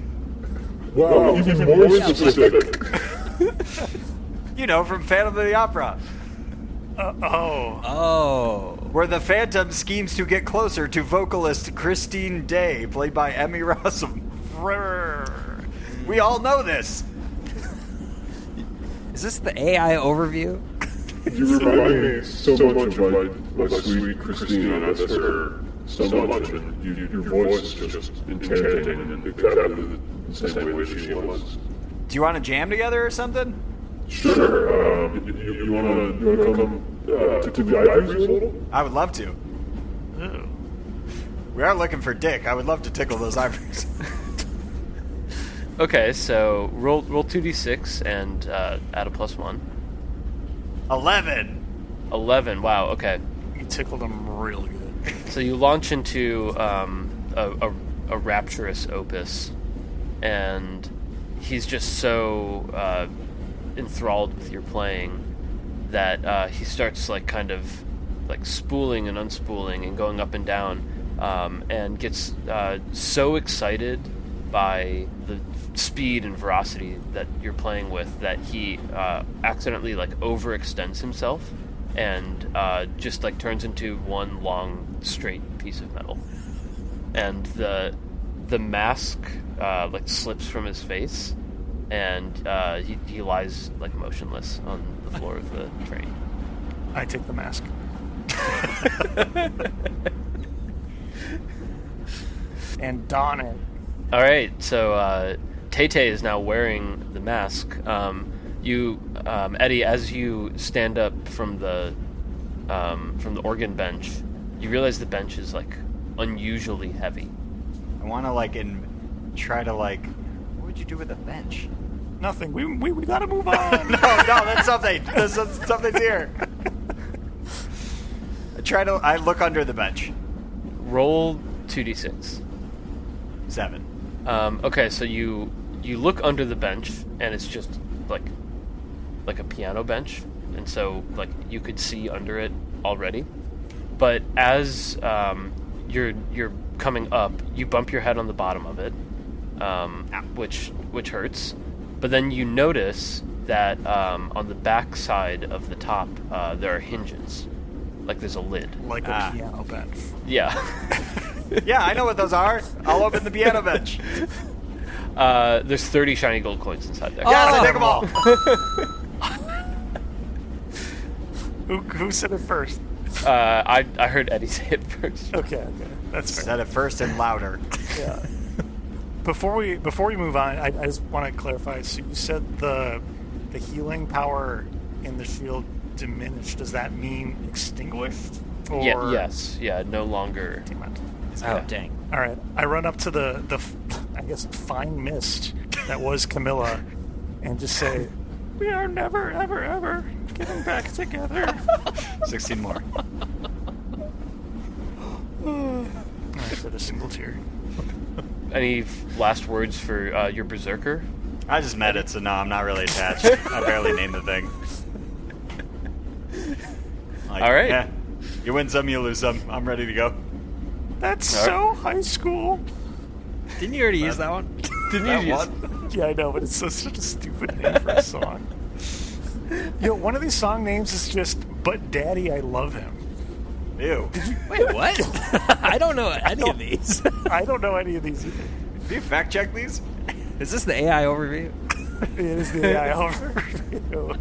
Wow, even more specific. You know, from Phantom of the Opera. Oh. Where the Phantom schemes to get closer to vocalist Christine Day, played by Emmy Rossum. We all know this. Is this the AI overview? You remind me so much of my sweet Christine. I miss her so much, and your voice is just enchanting and exactly the same way she was. Do you want to jam together or something? Sure. You want to come to the ivories a little? I would love to. Ooh. We are looking for Dick. I would love to tickle those ivories. Okay, so roll 2d6 and add a +1. 11. 11. Wow. Okay. You tickled him real good. So you launch into a rapturous opus, and he's just so enthralled with your playing that he starts like kind of like spooling and unspooling and going up and down, and gets so excited by the speed and veracity that you're playing with that he accidentally like overextends himself and just like turns into one long straight piece of metal, and the mask like slips from his face, and he lies like motionless on the floor of the train. I take the mask. And don it. All right, so Tay-Tay is now wearing the mask. Eddie, as you stand up from the organ bench, you realize the bench is like unusually heavy. I want to like try to like. What would you do with a bench? Nothing. We gotta move on. No, that's something. Something's here. I look under the bench. Roll 2d6. 7. Okay, so you look under the bench, and it's just like a piano bench, and so like you could see under it already. But as you're coming up, you bump your head on the bottom of it, which hurts. But then you notice that on the back side of the top there are hinges, like there's a lid. Like a piano bench. Yeah. Yeah, I know what those are. I'll open the piano bench. There's 30 shiny gold coins inside there. Yes, I take them all. Who said it first? I heard Eddie say it first. Okay, that's fair. Said it first and louder. Yeah. Before we move on, I just want to clarify. So you said the healing power in the shield diminished. Does that mean extinguished? Or... Yeah. Yes. Yeah. No longer. Damn it. Oh, dang. All right. I run up to the I guess fine mist that was Camilla, and just say, "We are never, ever, ever getting back together." 16 more. I shed a single tear. Any last words for your berserker? I just met it, so no, I'm not really attached. I barely named the thing. Like, All right. Yeah, you win some, you lose some. I'm ready to go. That's so high school. Didn't you already use that one? Didn't you Yeah, I know, but it's such a stupid name for a song. One of these song names is just "But Daddy, I Love Him." Ew. Wait, what? I don't know any of these. I don't know any of these either. Do you fact check these? Is this the AI overview? It is the AI overview.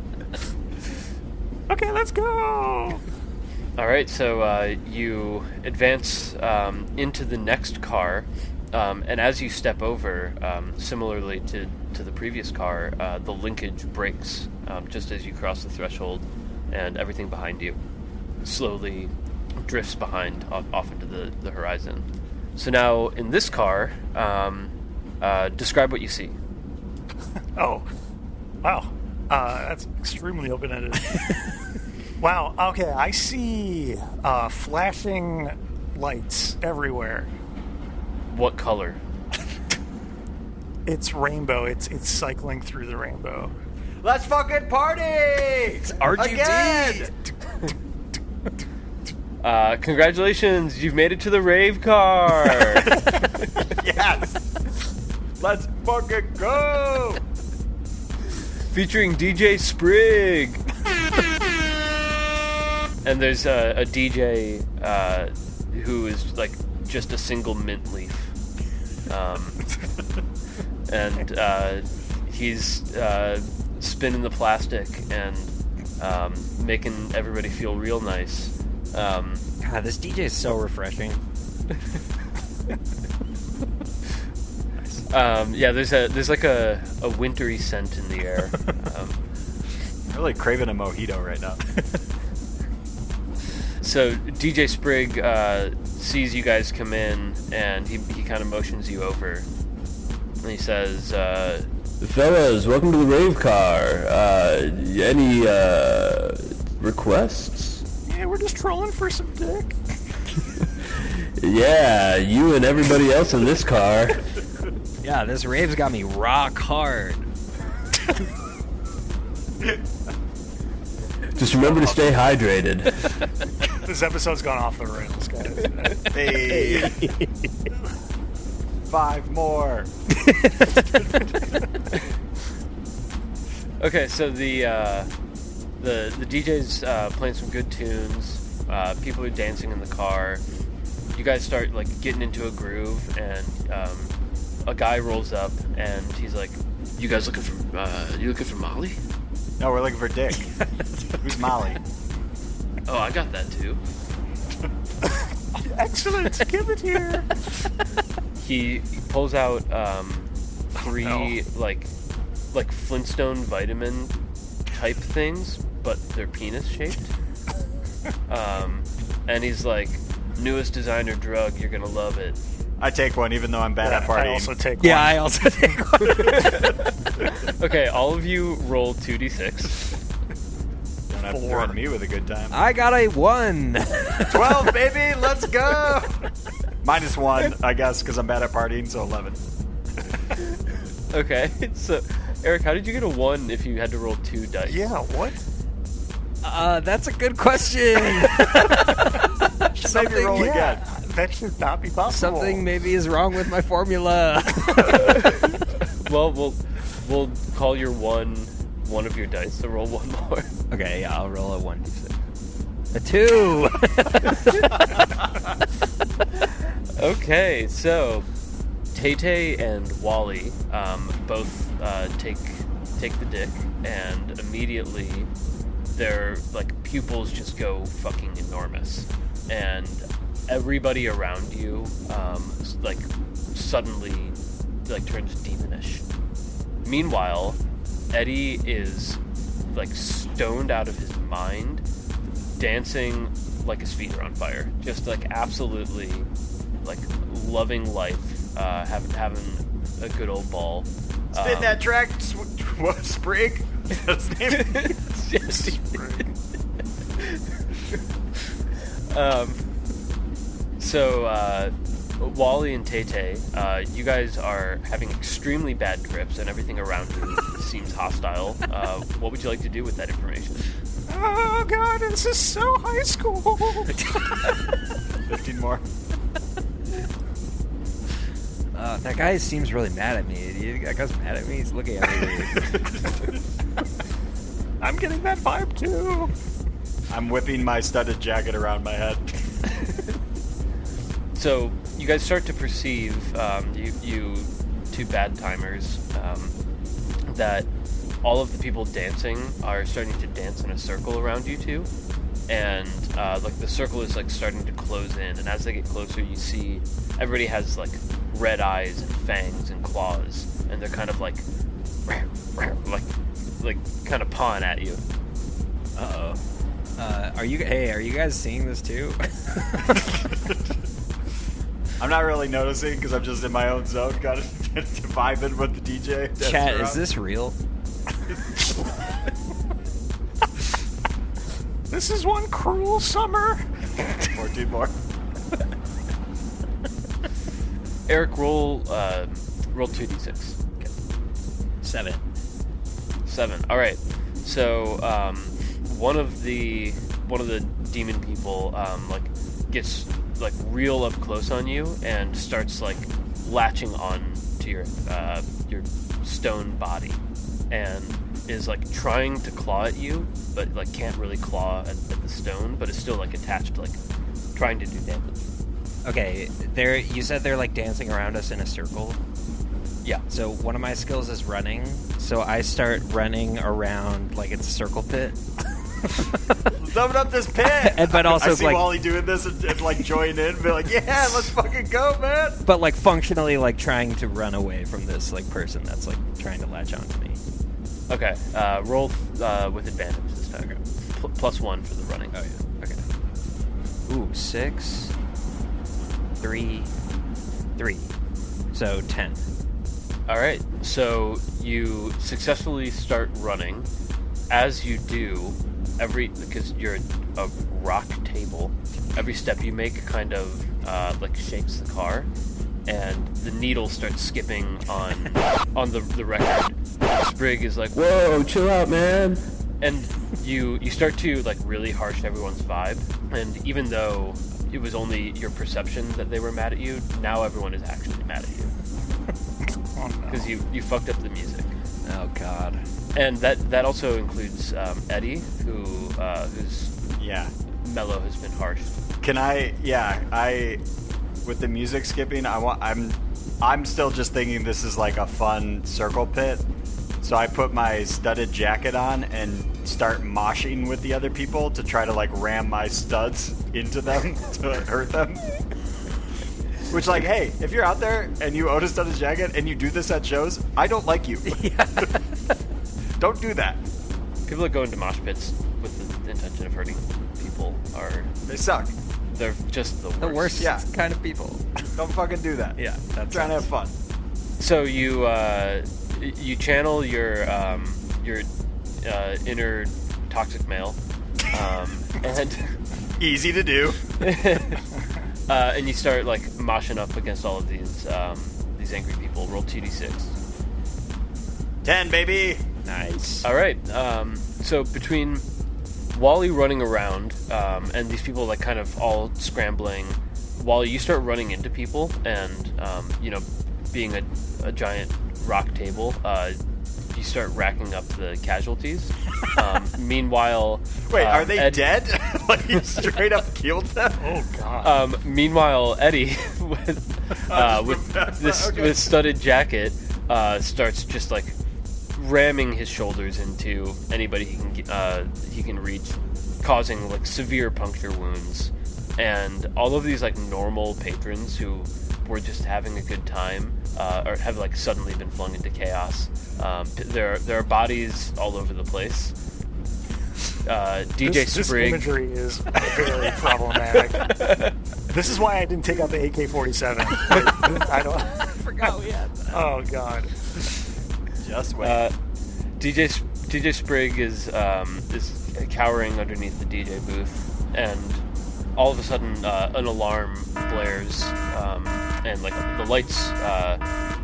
Okay, let's go. All right, so you advance into the next car, and as you step over, similarly to the previous car, the linkage breaks just as you cross the threshold, and everything behind you slowly drifts behind off into the horizon. So now in this car, describe what you see. Oh, wow. That's extremely open-ended. Wow. Okay, I see flashing lights everywhere. What color? It's rainbow. It's cycling through the rainbow. Let's fucking party! It's RGB! Again! Congratulations, you've made it to the rave car. Yes! Let's fucking go! Featuring DJ Sprig. And there's a DJ who is like just a single mint leaf. And he's spinning the plastic and making everybody feel real nice. God, this DJ is so refreshing. Yeah, there's like a wintry scent in the air. I'm really craving a mojito right now. So DJ Sprig sees you guys come in, and he kind of motions you over, and he says, "Fellas, welcome to the rave car. Any requests?" Yeah, we're just trolling for some dick. Yeah, you and everybody else in this car. Yeah, this rave's got me rock hard. Just remember to stay hydrated. This episode's gone off the rails, guys. Hey. 5 more. okay, so the DJ's playing some good tunes. People are dancing in the car. You guys start like getting into a groove, and a guy rolls up, and he's like, "You guys looking for Molly?" No, we're looking for Dick. Who's Molly? Oh, I got that too. Excellent, give it here. He pulls out 3 like Flintstone vitamin type things, but they're penis shaped. And he's like, "Newest designer drug, you're gonna love it." I take one, even though I'm bad at partying. I also take one. Yeah, I also take one. Okay, all of you roll 2d6. Don't have to threaten me with a good time. I got a 1. 12, baby, let's go! -1, I guess, because I'm bad at partying, so 11. Okay, so Eric, how did you get a 1 if you had to roll 2 dice? Yeah, what? That's a good question. Maybe roll again. That should not be possible. Something maybe is wrong with my formula. Well, we'll call your one of your dice, so roll one more. Okay, yeah, I'll roll a 1d6. A 2. Okay, so Tay and Wally both take the dick, and immediately their pupils just go fucking enormous, and everybody around you suddenly turns demonish. Meanwhile, Eddie is stoned out of his mind, dancing like his feet are on fire, just absolutely loving life, having a good old ball. Spin that track, Sprig. Is that his name? Yes. So Wally and Tay, you guys are having extremely bad trips, and everything around you seems hostile. What would you like to do with that information? Oh god, this is so high school. 15 more. That guy seems really mad at me. That guy's mad at me. He's looking at me weird. I'm getting that vibe too. I'm whipping my studded jacket around my head. So you guys start to perceive, you two bad timers, that all of the people dancing are starting to dance in a circle around you two, and the circle is starting to close in. And as they get closer, you see everybody has red eyes and fangs and claws, and they're kind of kind of pawing at you. Uh-oh. Are you guys seeing this too? I'm not really noticing because I'm just in my own zone, kind of vibing with the DJ. Chat, is this real? This is one cruel summer. 14 more. Eric, roll 2d6. Okay. 7. 7. All right. So one of the demon people gets real up close on you and starts latching on to your stone body, and is trying to claw at you, but can't really claw at the stone, but is still attached, trying to do damage. Okay, you said they're dancing around us in a circle? Yeah. So one of my skills is running, so I start running around like it's a circle pit. Let's open up this pit! But also I see Wally doing this and join in and be like, yeah, let's fucking go, man! But functionally trying to run away from this person that's trying to latch onto me. Okay, roll with advantage this time. Okay. +1 for the running. Oh yeah. Okay. Ooh, 6, 3, 3. So 10. All right. So you successfully start running. As you do, because you're a rock table, every step you make kind of shakes the car, and the needle starts skipping on the record. Sprig is whoa, chill out, man. And you start to really harsh everyone's vibe, and even though it was only your perception that they were mad at you, now everyone is actually mad at you because you fucked up the music. Oh god. And that also includes Eddie, whose mellow has been harshed. Can I with the music skipping, I'm still just thinking this is a fun circle pit. So I put my studded jacket on and start moshing with the other people to try to ram my studs into them to hurt them. Which hey, if you're out there and you own a studded jacket and you do this at shows, I don't like you. Don't do that. People that go into mosh pits with the intention of hurting people they suck. They're just the worst. The worst kind of people. Don't fucking do that. Yeah, that's trying to have fun. So you channel your inner toxic male, and easy to do. And you start like moshing up against all of these angry people. Roll 2d6. 10, baby. Nice. All right. So between Wally running around and these people like kind of all scrambling, Wally, you start running into people, and being a giant rock table, you start racking up the casualties. Meanwhile, Wait, are they Ed- dead? Like you straight up killed them? Oh God. Meanwhile, Eddie, with studded jacket, starts just like ramming his shoulders into anybody he can reach, causing like severe puncture wounds. And all of these like normal patrons who were just having a good time or have like suddenly been flung into chaos. There are bodies all over the place. DJ This Sprig. imagery is very problematic. This is why I didn't take out the AK-47. I don't. I forgot we had that. Oh God. Just wait. DJ Sprig is cowering underneath the DJ booth, and all of a sudden an alarm blares, and like the lights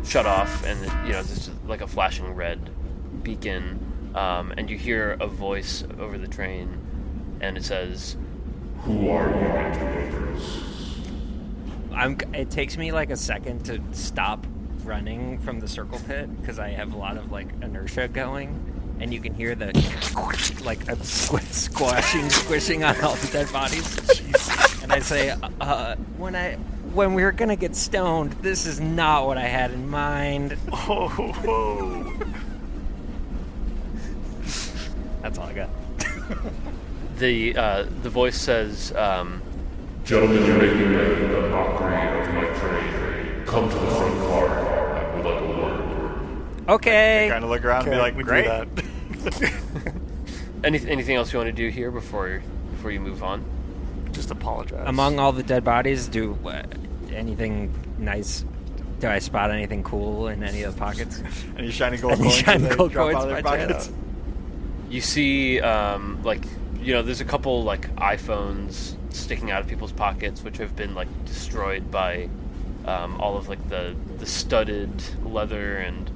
shut off, and there's like a flashing red beacon, and you hear a voice over the train, and it says, Who are you, interlopers? It takes me like a second to stop running from the circle pit because I have a lot of like inertia going, and you can hear the like a squishing on all the dead bodies. And I say, when we were gonna get stoned, this is not what I had in mind. Oh. That's all I got. the voice says, Gentlemen, you're making a mockery of my train. Come to the front car. I would like a word. Okay. Kind of look around and be Okay, like, we do great. that. anything else you want to do here before you move on? Just apologize. Among all the dead bodies, anything nice? Do I spot anything cool in any of the pockets? Any shiny gold Any coins? shiny that they gold drop coins out of their by pockets? chance? You see, there's a couple like iPhones sticking out of people's pockets, which have been like destroyed by all of like the studded leather and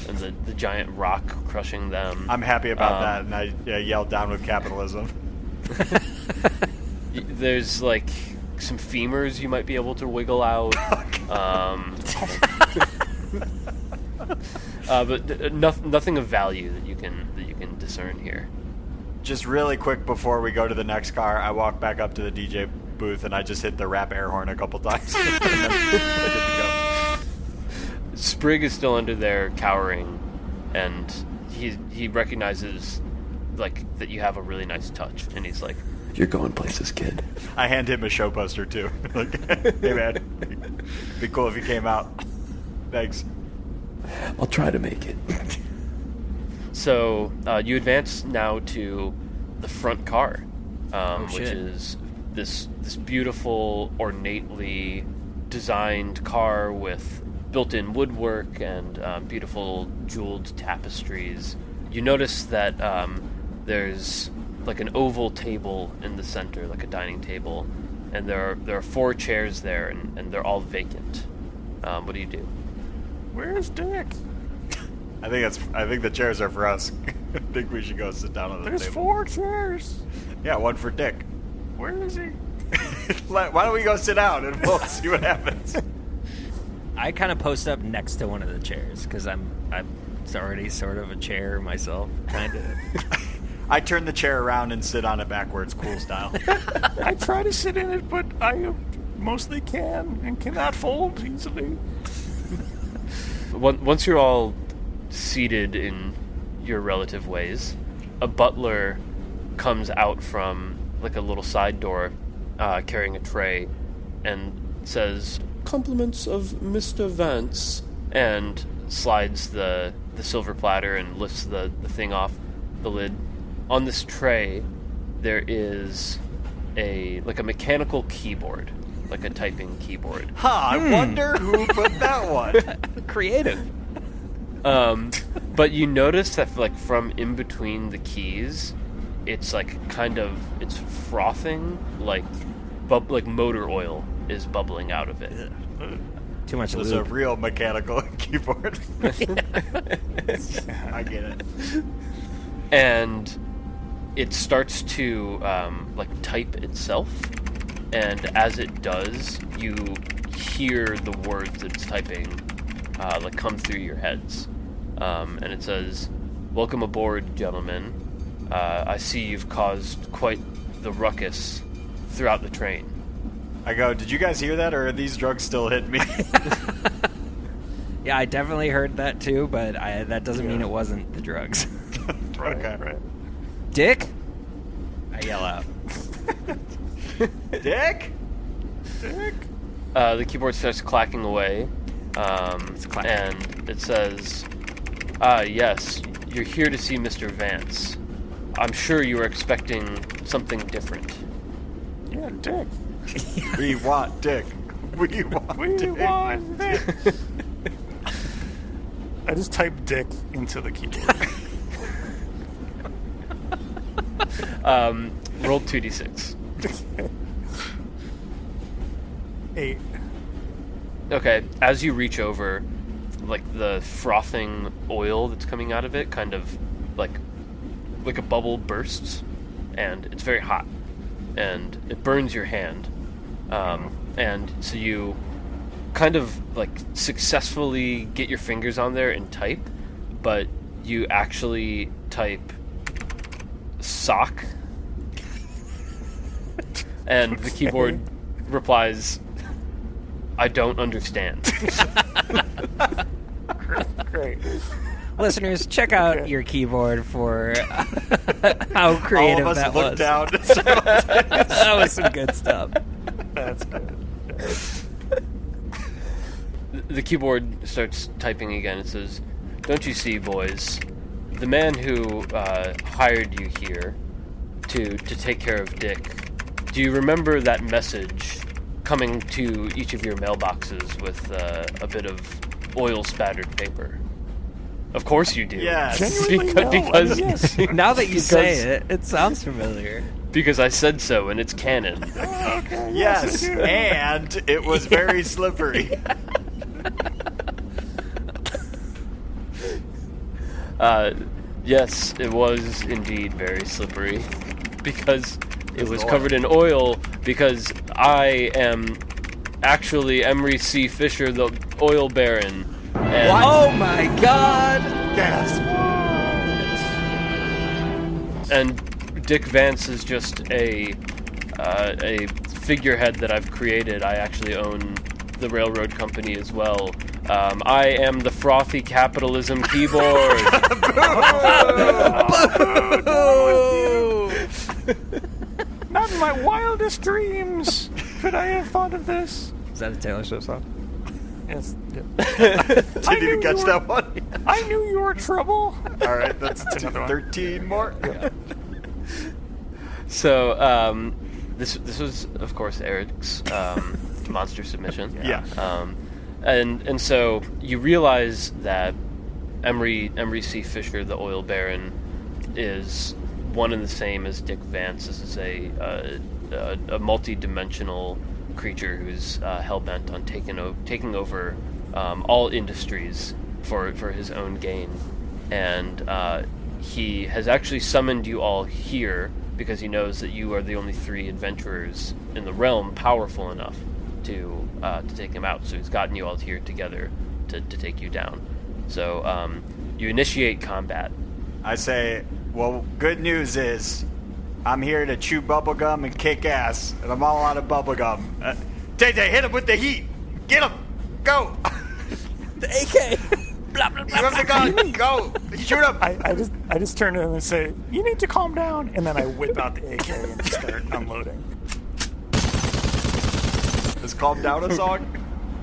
the giant rock crushing them. I'm happy about that, and I yelled down with capitalism. There's like some femurs you might be able to wiggle out. But nothing of value that you can discern here. Just really quick before we go to the next car, I walk back up to the DJ booth and I just hit the rap air horn a couple times. And then we're good to go. Sprig is still under there cowering, and he recognizes like that you have a really nice touch, and he's like, You're going places, kid. I hand him a show poster too. Like, hey man, be cool if you came out. Thanks. I'll try to make it. So you advance now to the front car, which shit. is this beautiful, ornately designed car with built-in woodwork and beautiful jeweled tapestries. You notice that there's like an oval table in the center, like a dining table, and there are 4 chairs there, and they're all vacant. What do you do? Where's Dick? I think the chairs are for us. I think we should go sit down on the There's table. 4 chairs. Yeah, one for Dick. Where is he? Why don't we go sit down and we'll see what happens? I kind of post up next to one of the chairs because I'm already sort of a chair myself, kind of. I turn the chair around and sit on it backwards, cool style. I try to sit in it, but I mostly can and cannot fold easily. Once you're all seated in your relative ways, a butler comes out from like a little side door carrying a tray and says, "Compliments of Mr. Vance," and slides the silver platter and lifts the thing off the lid. On this tray there is a mechanical keyboard, like a typing keyboard. I wonder who put that one. Creative. But you notice that like from in between the keys, it's like it's frothing, like like motor oil is bubbling out of it. Too much It's a lube. real mechanical keyboard. I get it. And it starts to like type itself, and as it does, you hear the words that it's typing like come through your heads, and it says, "Welcome aboard, gentlemen. I see you've caused quite the ruckus throughout the train." I go, did you guys hear that, or are these drugs still hitting me? Yeah, I definitely heard that too, but that doesn't mean it wasn't the drugs. Okay. Right. Dick? I yell out. Dick? The keyboard starts clacking away, clacking. and it says, yes, you're here to see Mr. Vance. I'm sure you were expecting something different." Yeah, Dick. We want Dick. We want We Dick. want Dick. I just typed Dick into the keyboard. Roll 2d6. 8. Okay, as you reach over, like the frothing oil that's coming out of it kind of like a bubble bursts, and it's very hot, and it burns your hand. And so you kind of like successfully get your fingers on there and type, but you actually type sock, and the keyboard replies, "I don't understand." Great. Listeners, check out Okay. your keyboard for how All creative of us that look was. down. That was some good stuff. That's good. The keyboard starts typing again. It says, "Don't you see, boys? The man who hired you here to take care of Dick. Do you remember that message coming to each of your mailboxes with a bit of oil-spattered paper?" Of course you do. Yes. Genuinely, Because, no. because, Yes. Now that you say Because- it, it sounds familiar. because I said so, and it's canon. Okay. Yes, I do. and it was very slippery. Yes, it was indeed very slippery, because it was oil. covered in oil, because I am actually Emery C. Fisher, the oil baron. And Oh my god! Yes. and Dick Vance is just a figurehead that I've created. I actually own the railroad company as well. I am the frothy capitalism keyboard. Not in my wildest dreams could I have thought of this. Is that a Taylor Swift song? Yes. Yeah. Didn't even knew catch you that one. I knew you were trouble. All right, that's another one. 13 more. So this was, of course, Eric's monster submission. Yeah. And so you realize that Emery C. Fisher, the oil baron, is one and the same as Dick Vance. This is a multi-dimensional creature who's hell-bent on taking over all industries for his own gain. And he has actually summoned you all here because he knows that you are the only 3 adventurers in the realm powerful enough to take him out. So he's gotten you all here together to take you down. So you initiate combat. I say, well, good news is I'm here to chew bubblegum and kick ass, and I'm all out of bubblegum. Tay-Tay, hit him with the heat. Get him. Go. The AK! Blah, blah, You blah, have the gun. Go. Shoot him. I just turn to him and say, "You need to calm down," and then I whip out the AK and just start unloading. Is Calm Down a song?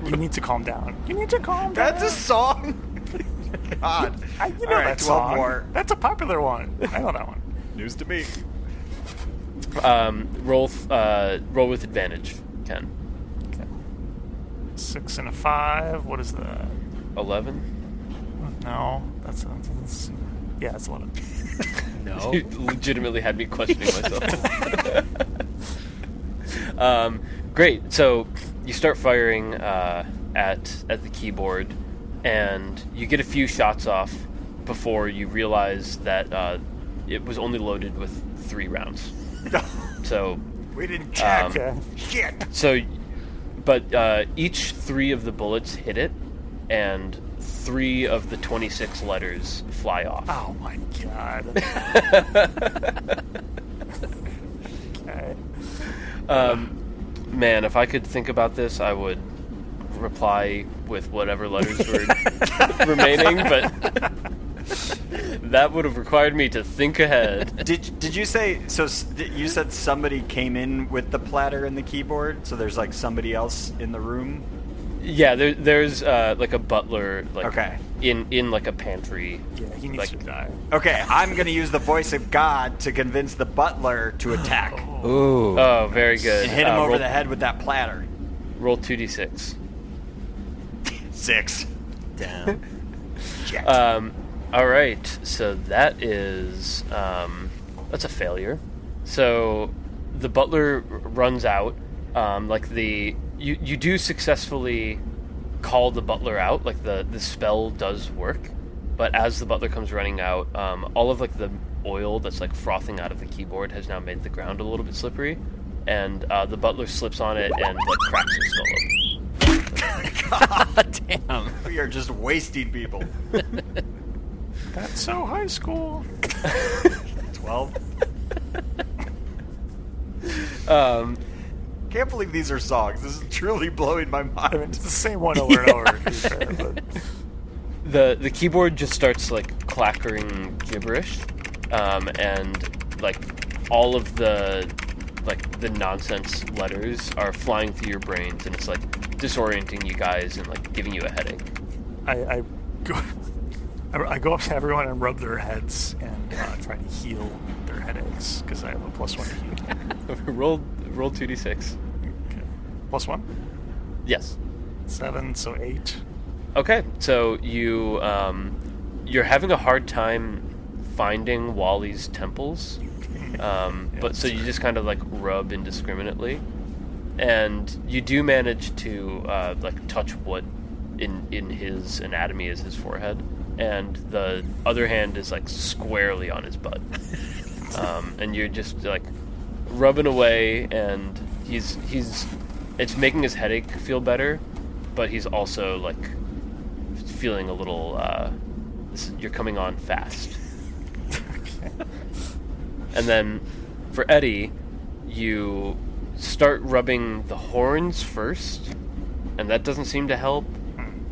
You need to calm down. You need to calm down. That's a song? God. You know All right, that 12 song. more. That's a popular one. I know that one. News to me. Roll with advantage, Ken. 6 and a 5. What is that? 11. No, that's yeah, it's 11. No. You legitimately had me questioning myself. Great. So you start firing at the keyboard, and you get a few shots off before you realize that it was only loaded with 3 rounds. So We didn't check. Shit. so, but each 3 of the bullets hit it, and 3 of the 26 letters fly off. Oh my god. Okay. Man, if I could think about this, I would reply with whatever letters were remaining, but that would have required me to think ahead. Did you say so? You said somebody came in with the platter and the keyboard, so there's like somebody else in the room. Yeah, there's like a butler, like Okay. in like a pantry. Yeah, he needs Like- to die. Okay, I'm gonna use the voice of God to convince the butler to attack Ooh. Oh, very good. and hit him over roll, the head with that platter. Roll 2d6. 6. Damn. Shit. All right, so that is that's a failure. So the butler runs out. You do successfully call the butler out. Like the spell does work, but as the butler comes running out, all of like the oil that's like frothing out of the keyboard has now made the ground a little bit slippery, and the butler slips on it and like cracks his skull open. God damn. We are just wasting people. That's so high school. 12. Um, Can't believe these are songs. This is truly blowing my I mean, mind. it's the same one over and over, to be fair, but the keyboard just starts like clackering gibberish, and like all of the nonsense letters are flying through your brains, and it's like disorienting you guys and like giving you a headache. I go up to everyone and rub their heads and try to heal their headaches because I have a +1 to heal. roll 2d6. Okay. +1? Yes. 7, so 8. Okay, so you're having a hard time finding Wally's temples, but so you just kind of like rub indiscriminately, and you do manage to like touch what in his anatomy is his forehead, and the other hand is like squarely on his butt, and you're just like rubbing away, and it's making his headache feel better, but he's also like feeling a little you're coming on fast. And then for Eddie, you start rubbing the horns first, and that doesn't seem to help,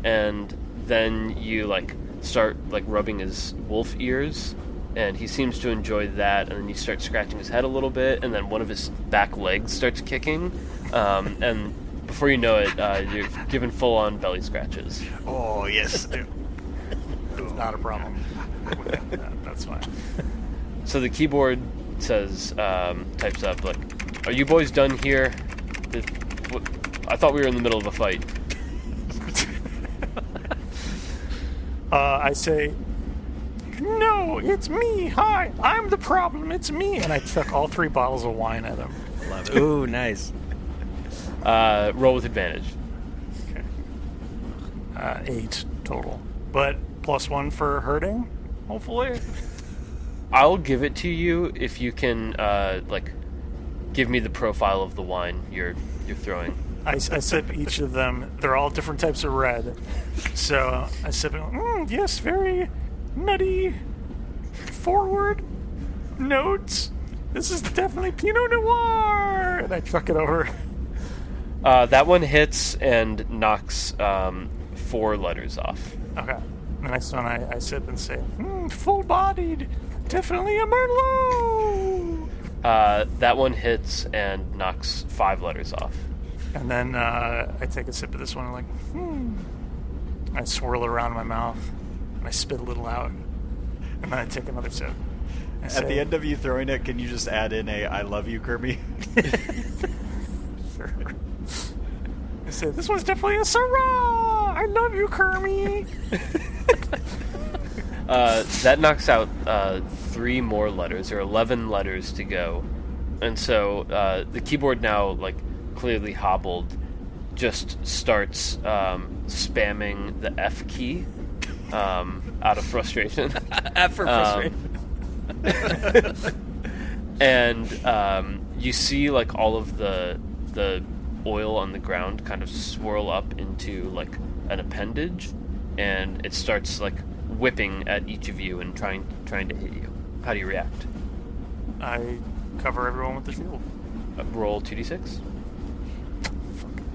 and then you like start like rubbing his wolf ears, and he seems to enjoy that, and then you start scratching his head a little bit, and then one of his back legs starts kicking, and before you know it, you're given full-on belly scratches. Oh, yes. It's not a problem. That's fine. So the keyboard says, types up, like, "Are you boys done here? I thought we were in the middle of a fight." I say, "No, it's me. Hi, I'm the problem. It's me." And I chuck all 3 bottles of wine at him. Ooh, nice. Roll with advantage. Okay. 8 total. But +1 for hurting, hopefully. I'll give it to you if you can, like, give me the profile of the wine you're throwing. I sip each of them. They're all different types of red. So I sip it. Yes, very nutty, forward notes. This is definitely Pinot Noir. And I truck it over. That one hits and knocks 4 letters off. Okay. The next one I sip and say, full-bodied, definitely a Merlot. That one hits and knocks 5 letters off. And then I take a sip of this one and I swirl it around in my mouth and I spit a little out. And then I take another sip. At the end of you throwing it, can you just add in a "I love you, Kirby"? Sure. I say, this one's definitely a Syrah! I love you, Kermie! That knocks out 3 more letters, or 11 letters to go. And so the keyboard now like clearly hobbled, just starts spamming the F key out of frustration. F for frustration. And you see like all of the oil on the ground kind of swirl up into like an appendage, and it starts like whipping at each of you and trying to hit you. How do you react? I cover everyone with the shield. Roll 2d6.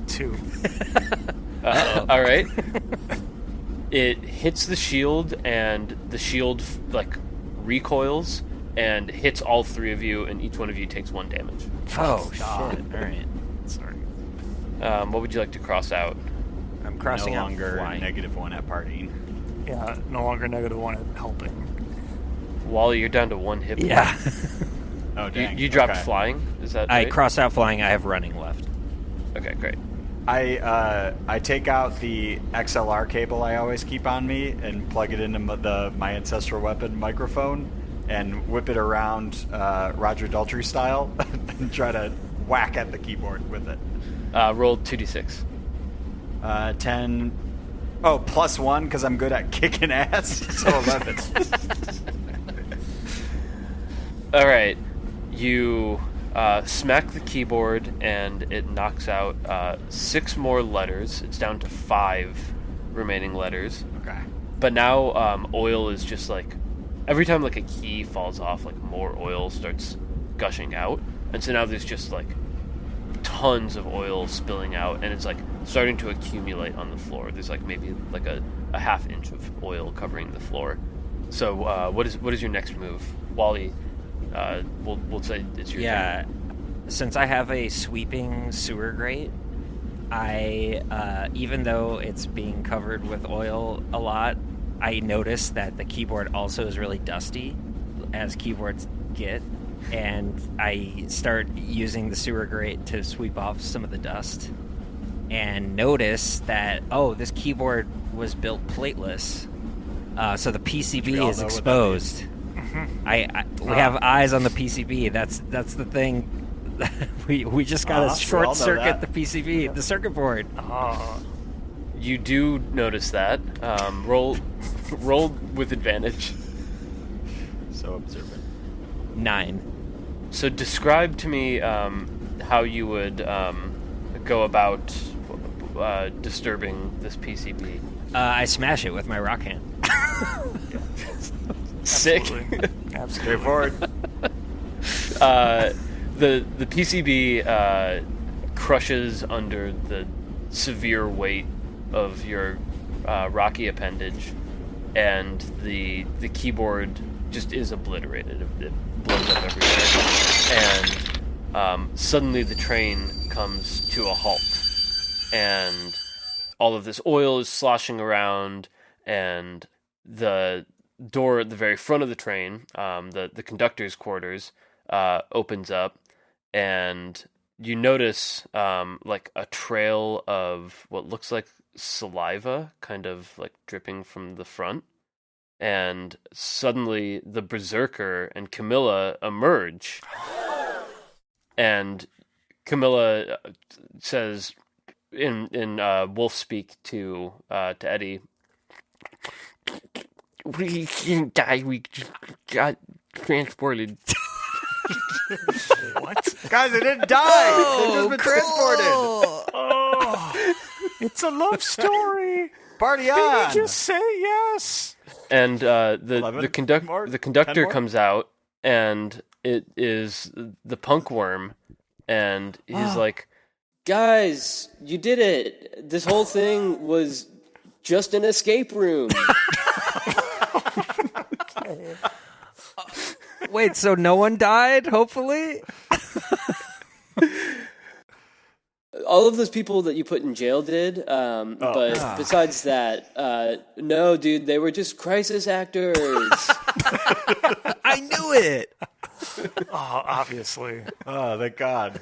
2. All right. It hits the shield, and the shield like recoils and hits all three of you, and each one of you takes 1 damage. Oh, shit. All right. Sorry. What would you like to cross out? I'm crossing no out longer flying. -1 at partying. Yeah, no longer -1 at helping. Wally, you're down to 1 hit point. Yeah. Oh, dang. You dropped Okay. flying? Is that I right? cross out flying. I have running left. Okay, great. I take out the XLR cable I always keep on me and plug it into my ancestral weapon microphone and whip it around Roger Daltrey style and try to whack at the keyboard with it. Roll 2d6. 10. Oh, +1 because I'm good at kicking ass. So 11. All right. You smack the keyboard, and it knocks out 6 more letters. It's down to 5 remaining letters. Okay. But now oil is just like every time like a key falls off, like more oil starts gushing out, and so now there's just like tons of oil spilling out, and it's like starting to accumulate on the floor. There's like maybe like a half inch of oil covering the floor. So what is your next move, Wally? We'll say it's your turn. Since I have a sweeping sewer grate, I even though it's being covered with oil a lot, I notice that the keyboard also is really dusty, as keyboards get, and I start using the sewer grate to sweep off some of the dust, and notice that this keyboard was built plateless, so the PCB is exposed. We have eyes on the PCB. That's the thing. we just got to short circuit the PCB, the circuit board. You do notice that. Roll with advantage. So observant. 9. So describe to me how you would go about disturbing this PCB. I smash it with my rock hand. Sick. Absolutely. Straightforward. The PCB crushes under the severe weight of your rocky appendage, and the keyboard just is obliterated. It blows up everywhere, and suddenly the train comes to a halt, and all of this oil is sloshing around, and the door at the very front of the train, the conductor's quarters, opens up, and you notice like a trail of what looks like saliva kind of like dripping from the front, and suddenly the berserker and Camilla emerge, and Camilla says in wolf speak to Eddie, "We didn't die. We just got transported." What? Guys, they didn't die. They've just been transported. Oh, it's a love story. Party Did on. you just say yes? And the 11 more? conductor 10 more? comes out, and it is the punk worm, and he's like, Guys, you did it. This whole thing was just an escape room. Wait, so no one died, hopefully? All of those people that you put in jail did, but besides that, no, dude, they were just crisis actors. I knew it. Oh, obviously. Oh, thank God.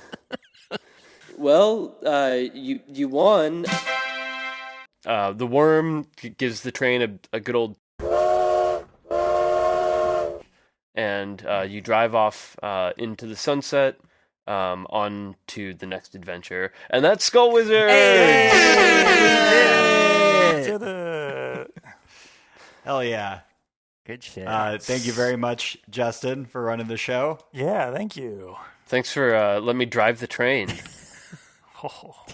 Well, you won. the worm gives the train a good old, and you drive off into the sunset, on to the next adventure, and that's Skull Wizard. Did it. Hell yeah. Good shit. Thank you very much, Justin, for running the show. Yeah, thank you. Thanks for letting me drive the train.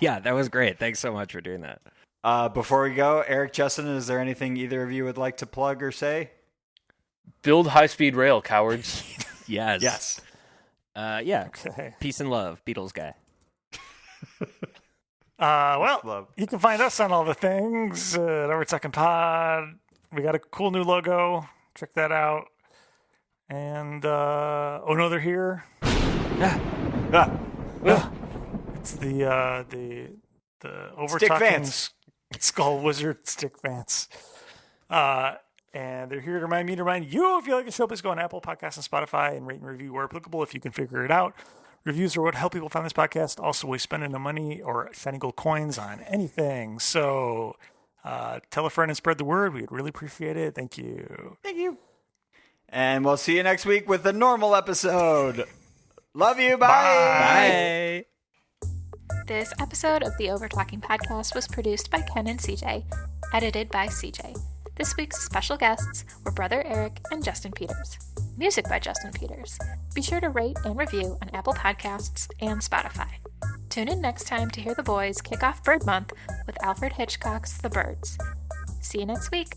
Yeah, that was great. Thanks so much for doing that. Before we go, Eric, Justin, is there anything either of you would like to plug or say? Build high-speed rail, cowards. Yes. Yes. Yeah. Okay. Peace and love, Beatles guy. Well, Love. you can find us on all the things at Overtalking Pod. We got a cool new logo. Check that out. And oh no, they're here. Ah, It's the Overtalking Stick Vance. Skull Wizard Stick Vance. And they're here to remind me to remind you, if you like the show, please go on Apple Podcasts and Spotify and rate and review where applicable if you can figure it out. Reviews are what help people find this podcast. Also, we spend the money or shiny gold coins on anything. So tell a friend and spread the word. We'd really appreciate it. Thank you. Thank you. And we'll see you next week with a normal episode. Love you. Bye. Bye. This episode of the Overtalking Podcast was produced by Ken and CJ, edited by CJ. This week's special guests were Brother Eric and Justin Peters. Music by Justin Peters. Be sure to rate and review on Apple Podcasts and Spotify. Tune in next time to hear the boys kick off Bird Month with Alfred Hitchcock's The Birds. See you next week.